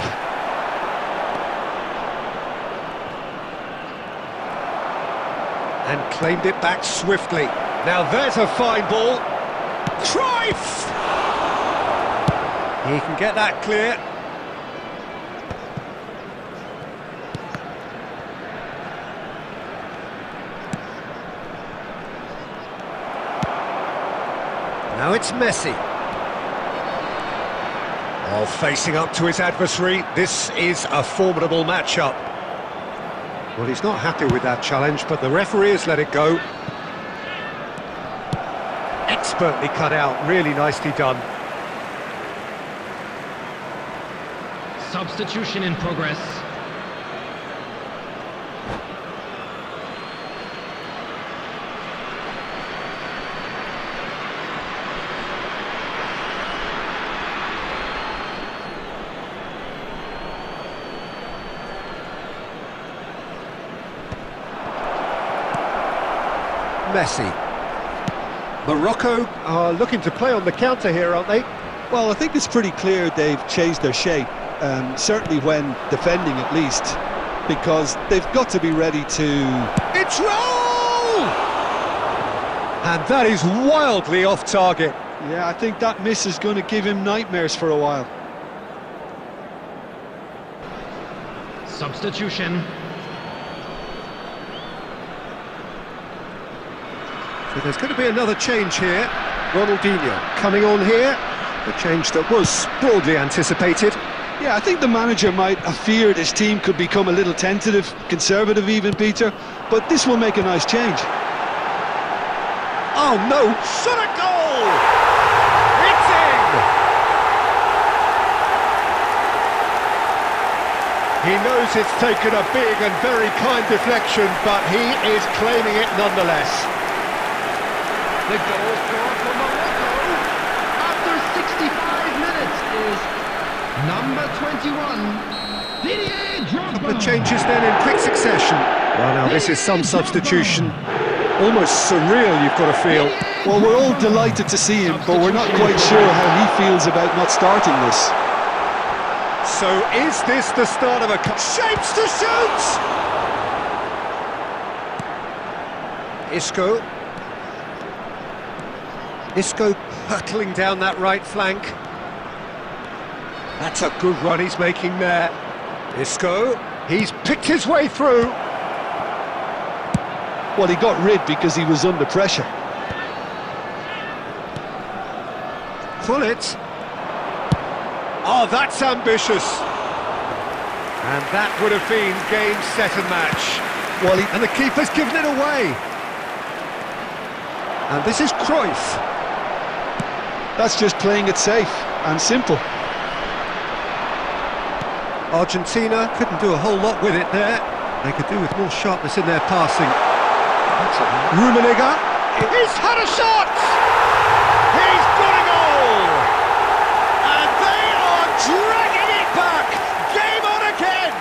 And claimed it back swiftly. Now there's a fine ball. Cruyff! He can get that clear. Now it's Messi. Oh, facing up to his adversary, this is a formidable matchup. Well, he's not happy with that challenge, but the referee has let it go. Expertly cut out, really nicely done. Substitution in progress. Messi. Morocco are looking to play on the counter here, aren't they? Well, I think it's pretty clear they've changed their shape, certainly when defending at least, because they've got to be ready to... It's roll! And that is wildly off target. Yeah, I think that miss is going to give him nightmares for a while. Substitution. So there's going to be another change here. Ronaldinho coming on here. A change that was broadly anticipated. Yeah, I think the manager might have feared his team could become a little tentative, conservative even, Peter, but this will make a nice change. Oh no, shot a goal! It's in! He knows it's taken a big and very kind deflection, but he is claiming it nonetheless. The goal scorer for Morocco after 65 minutes is number 21, Didier Drogba. Couple of changes then in quick succession. Well, now this is some substitution. Almost surreal, you've got to feel. Well, we're all delighted to see him, but we're not quite sure how he feels about not starting this. So is this the start of a... Shapes to shoot! Isco hurtling down that right flank. That's a good run he's making there. Isco, he's picked his way through. Well, he got rid because he was under pressure. Fullet. Oh, that's ambitious. And that would have been game, set and match. Well, and the keeper's given it away. And this is Cruyff. That's just playing it safe and simple. Argentina couldn't do a whole lot with it there. They could do with more sharpness in their passing. Rummenigge, he's had a shot! He's got a goal! And they are dragging it back! Game on again!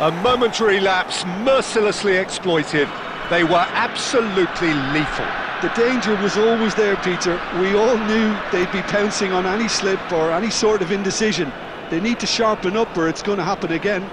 A momentary lapse mercilessly exploited. They were absolutely lethal. The danger was always there, Peter. We all knew they'd be pouncing on any slip or any sort of indecision. They need to sharpen up or it's going to happen again.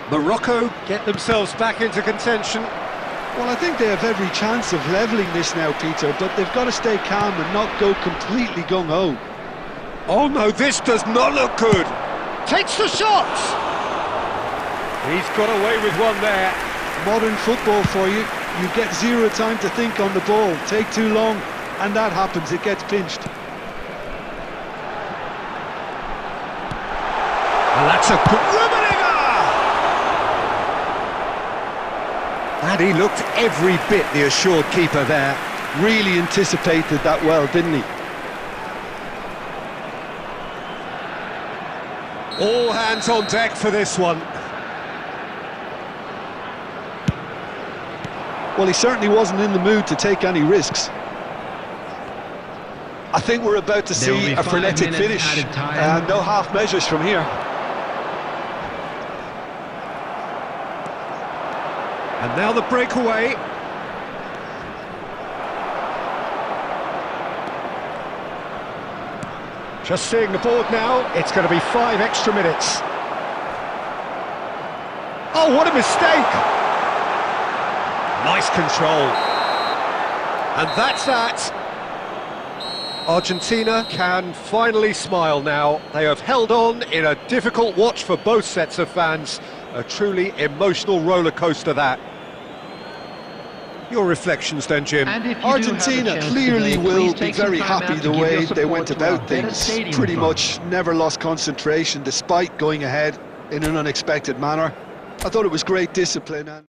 Morocco get themselves back into contention. Well, I think they have every chance of levelling this now, Peter, but they've got to stay calm and not go completely gung-ho. Oh no, this does not look good. Takes the shot. He's got away with one there. Modern football for you. You get zero time to think on the ball. Take too long, and that happens. It gets pinched. Well, that's a good... Rummenigge! And he looked every bit the assured keeper there. Really anticipated that well, didn't he? All hands on deck for this one. Well, he certainly wasn't in the mood to take any risks. I think we're about to There will see be a 5 frenetic minutes finish. added time. No half measures from here. And now the breakaway. Just seeing the board now, it's going to be 5 extra minutes. Oh, what a mistake! Nice control. And that's that. Argentina can finally smile now. They have held on in a difficult watch for both sets of fans. A truly emotional roller coaster, that. Your reflections then, Jim? And if you do have a Argentina chance clearly today, will please be take some very time happy out to the give way your they support went to about our better things. stadium Pretty fund. much never lost concentration despite going ahead in an unexpected manner. I thought it was great discipline and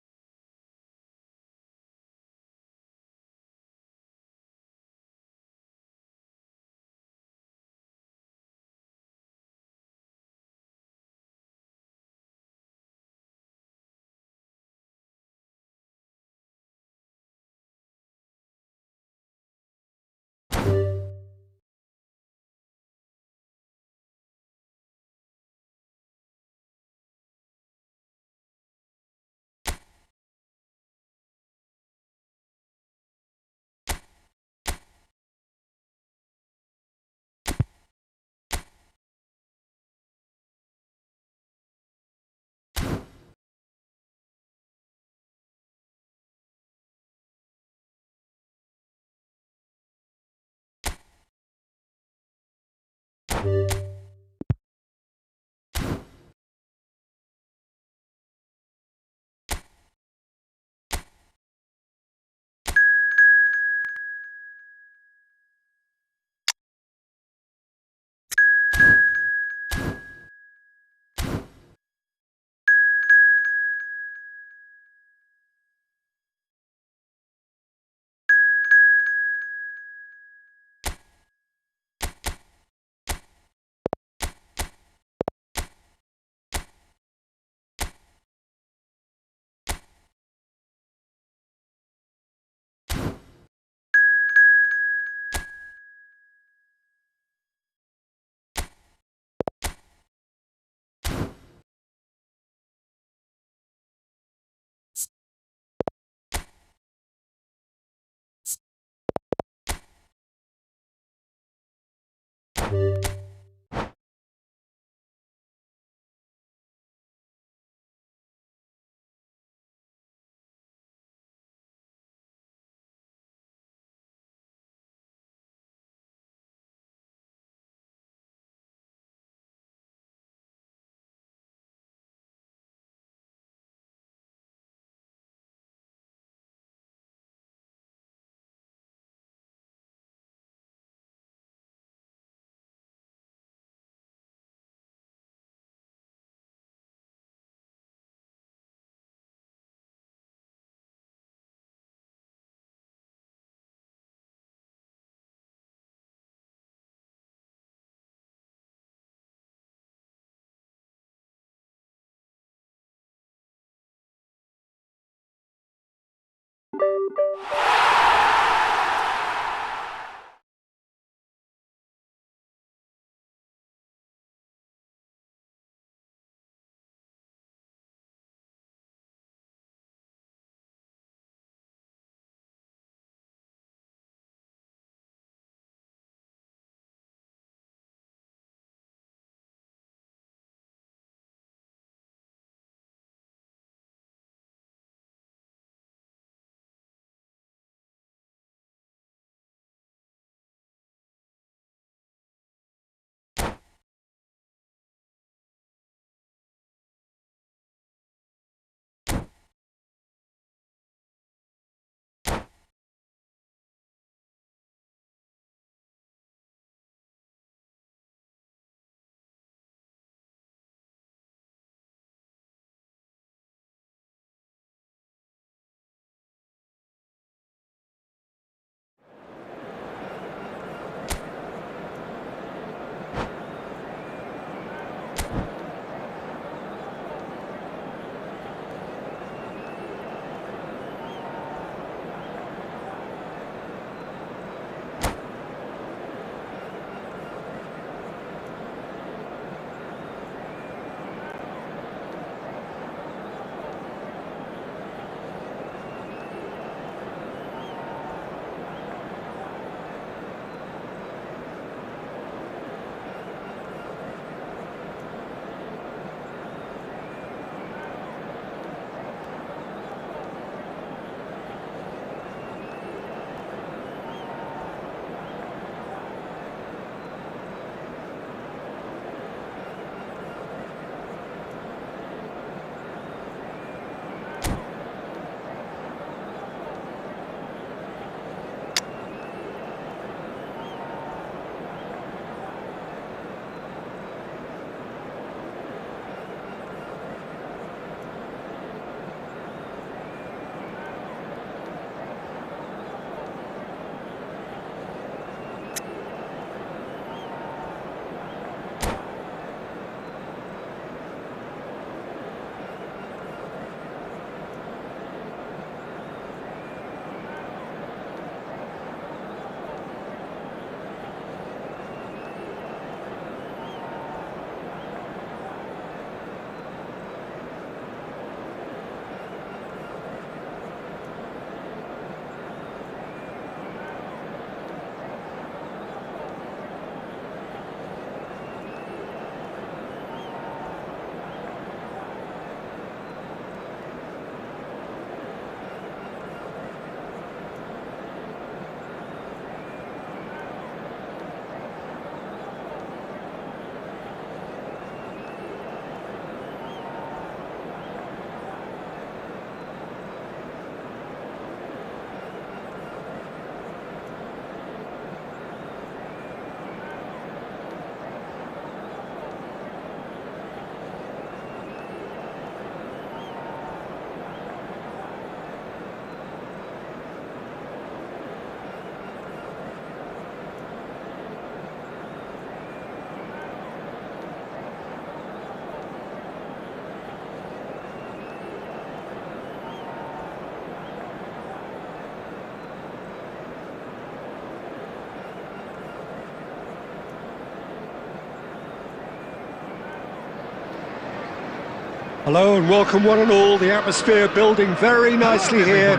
Hello and welcome one and all. The atmosphere building very nicely here.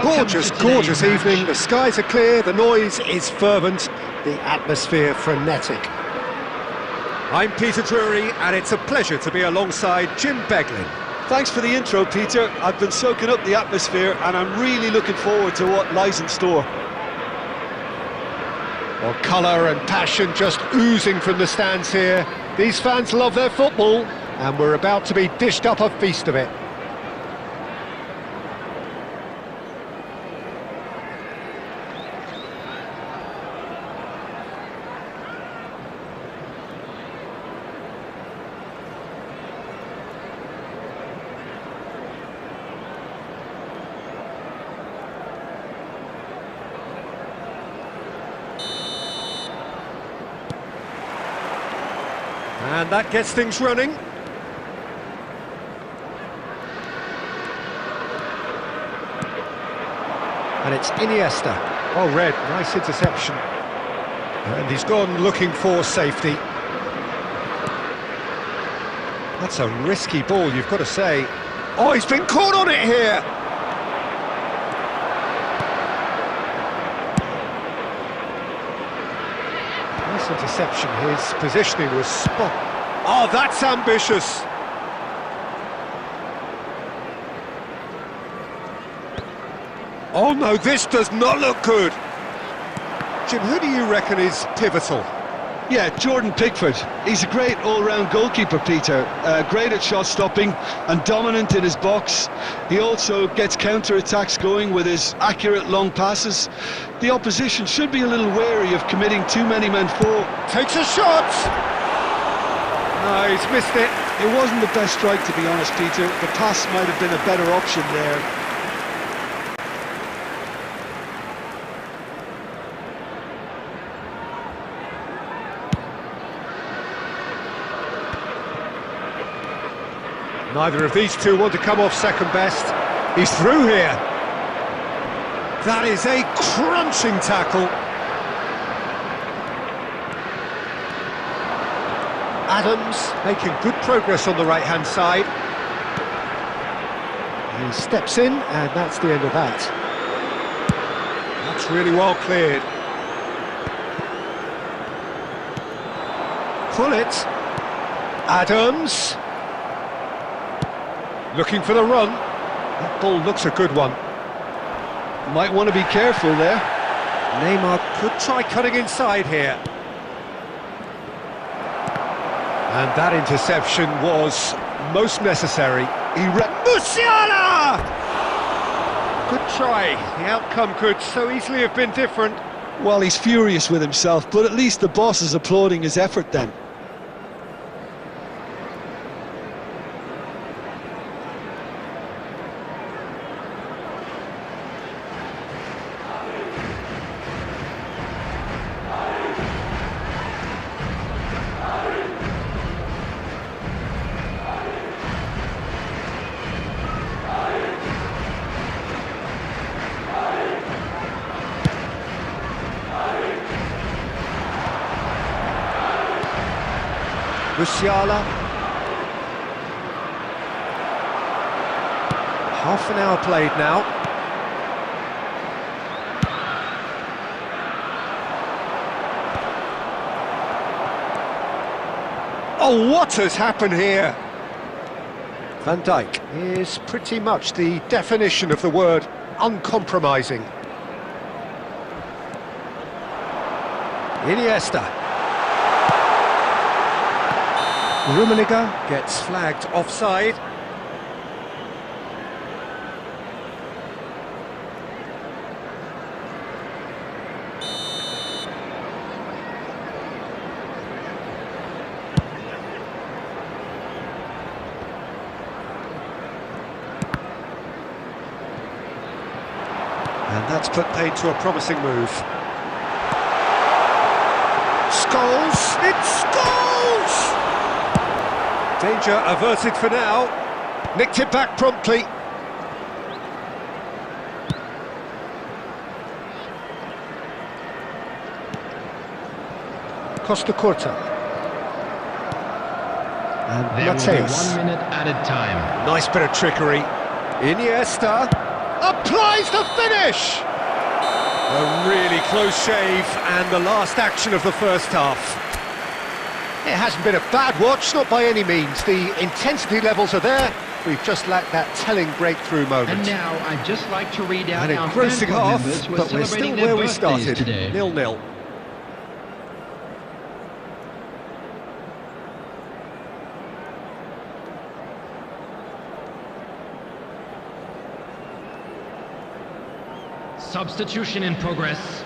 Gorgeous, gorgeous evening. The skies are clear, the noise is fervent, the atmosphere frenetic. I'm Peter Drury and it's a pleasure to be alongside Jim Beglin. Thanks for the intro, Peter. I've been soaking up the atmosphere and I'm really looking forward to what lies in store. Well, colour and passion just oozing from the stands here. These fans love their football and we're about to be dished up a feast of it. And that gets things running. And it's Iniesta. Oh, red, nice interception. And he's gone looking for safety. That's a risky ball, you've got to say. Oh, he's been caught on it here! Nice interception, his positioning was spot. Oh, that's ambitious! Oh no, this does not look good! Jim, who do you reckon is pivotal? Yeah, Jordan Pickford. He's a great all-round goalkeeper, Peter. Great at shot stopping and dominant in his box. He also gets counter-attacks going with his accurate long passes. The opposition should be a little wary of committing too many men forward. Takes a shot! No, he's missed it. It wasn't the best strike, to be honest, Peter. The pass might have been a better option there. Neither of these two want to come off second best. He's through here. That is a crunching tackle. Adams making good progress on the right-hand side. He steps in, and that's the end of that. That's really well cleared. Pull it. Adams. Looking for the run. That ball looks a good one. Might want to be careful there. Neymar could try cutting inside here. And that interception was most necessary. Musiala! Good try. The outcome could so easily have been different. Well, he's furious with himself, but at least the boss is applauding his effort then. Musiala. Half an hour played now. Oh, what has happened here? Van Dijk is pretty much the definition of the word uncompromising. Iniesta. Rummenigge gets flagged offside. And that's put paid to a promising move. Scholes! It's Scholes! Danger averted for now. Nicked it back promptly. Costa Curta. And There will be Mateus. 1 minute added time. Nice bit of trickery. Iniesta applies the finish! A really close shave, and the last action of the first half. It hasn't been a bad watch, not by any means. The intensity levels are there. We've just lacked that telling breakthrough moment. And now I'd just like to read out An our engrossing fan club half, members who are but we're still celebrating their where we birthdays started. today. 0-0. Substitution in progress.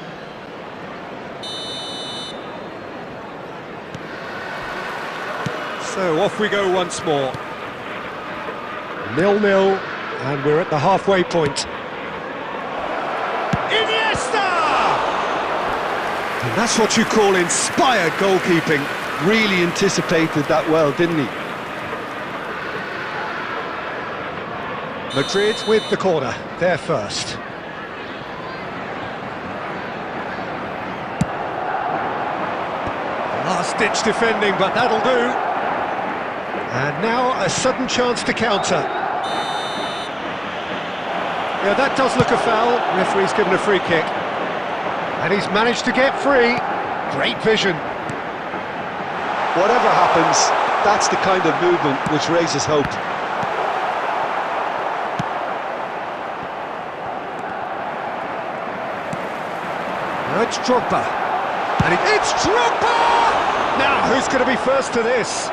So off we go once more. 0-0, and we're at the halfway point. Iniesta! And that's what you call inspired goalkeeping. Really anticipated that well, didn't he? Madrid with the corner, they're first. Last-ditch defending, but that'll do. And now a sudden chance to counter. Yeah, that does look a foul. Referee's given a free kick. And he's managed to get free. Great vision. Whatever happens, that's the kind of movement which raises hope. Now it's Drogba. And it's Drogba! Now, who's going to be first to this?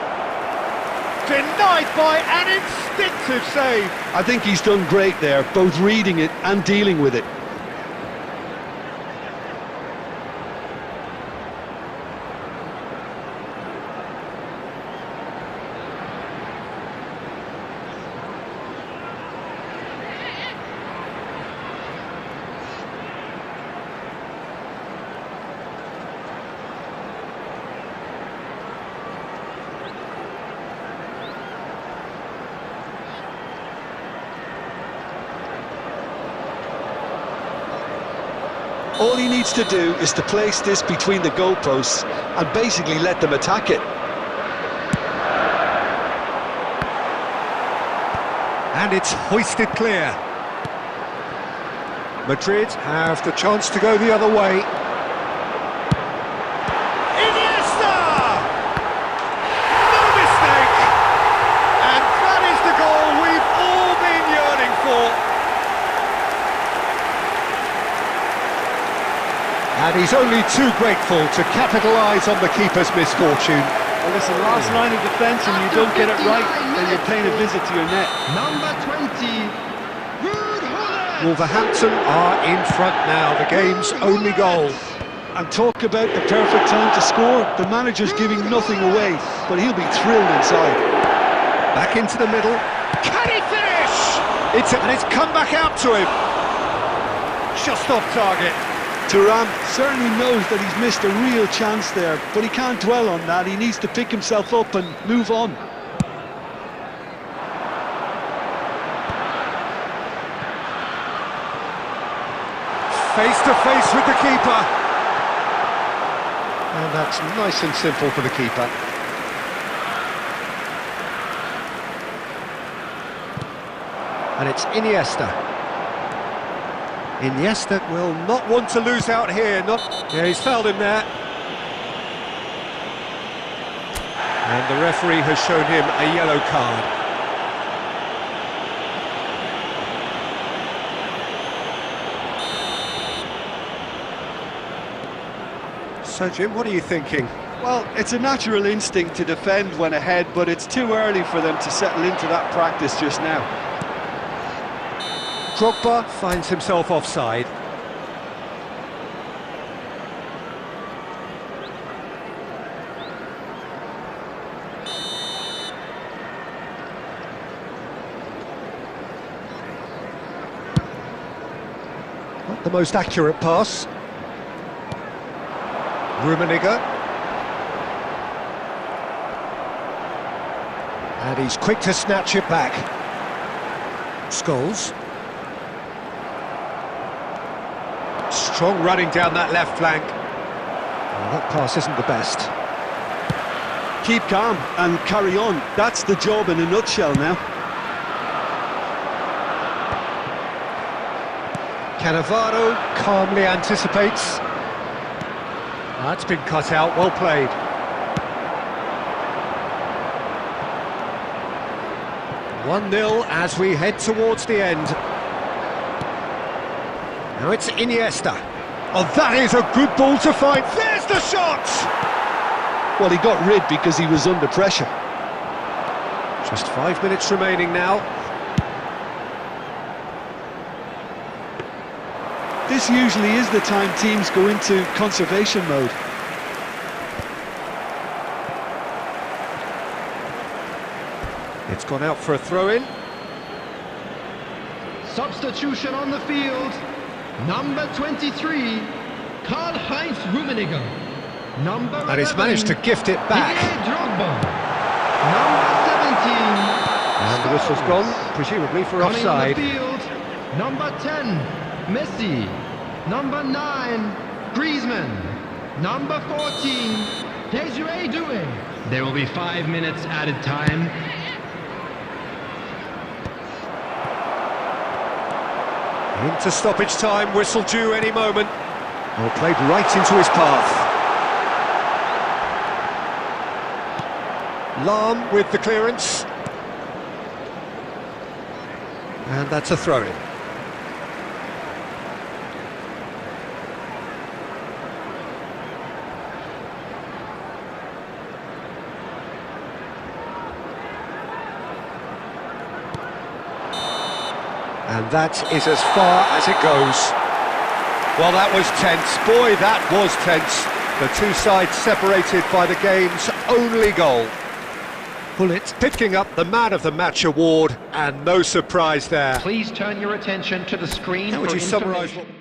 Denied by an instinctive save. I think he's done great there, both reading it and dealing with it. All he needs to do is to place this between the goalposts and basically let them attack it. And it's hoisted clear. Madrid have the chance to go the other way. Iniesta! No mistake! And that is the goal we've all been yearning for. And he's only too grateful to capitalise on the keeper's misfortune. Well, listen, last line of defence and you don't get it right, then you're paying a visit to your net. Number 20, Ruud Gullit. Wolverhampton are in front now, the game's only goal. And talk about the perfect time to score. The manager's giving nothing away, but he'll be thrilled inside. Back into the middle. Can he finish? And it's come back out to him. Just off target. Thuram certainly knows that he's missed a real chance there, but he can't dwell on that. He needs to pick himself up and move on. Face to face with the keeper. And that's nice and simple for the keeper. And it's Iniesta. Iniesta will not Want to lose out here. Yeah, he's fouled him there. And the referee has shown him a yellow card. So, Jim, what are you thinking? Well, it's a natural instinct to defend when ahead, but it's too early for them to settle into that practice just now. Drogba finds himself offside. Not the most accurate pass. Rummenigge. And he's quick to snatch it back. Scholes. Strong running down that left flank. Well, that pass isn't the best. keep calm and carry on. That's the job in a nutshell now. Cannavaro calmly anticipates. That's been cut out, well played. One-nil as we head towards the end. Now it's Iniesta. Oh, that is a good ball to find. There's the shot! Well, he got rid because he was under pressure. Just 5 minutes remaining now. This usually is the time teams go into conservation mode. It's gone out for a throw-in. Substitution on the field. Number 23, Karl-Heinz Rummenigge. Number 11, And he's managed to gift it back. Drogba. Number 17, And the whistle's gone, presumably for coming offside. on the field. Number 10, Messi. Number 9, Griezmann. Number 14, Desiree Doué. There will be 5 minutes added time. Into stoppage time, whistle due any moment. Well, played right into his path. Lahm with the clearance. And that's a throw-in. And that is as far as it goes. Well, that was tense. Boy, that was tense. The two sides separated by the game's only goal. Pullet picking up the Man of the Match award, and no surprise there. Please turn your attention to the screen. How would for you summarise information.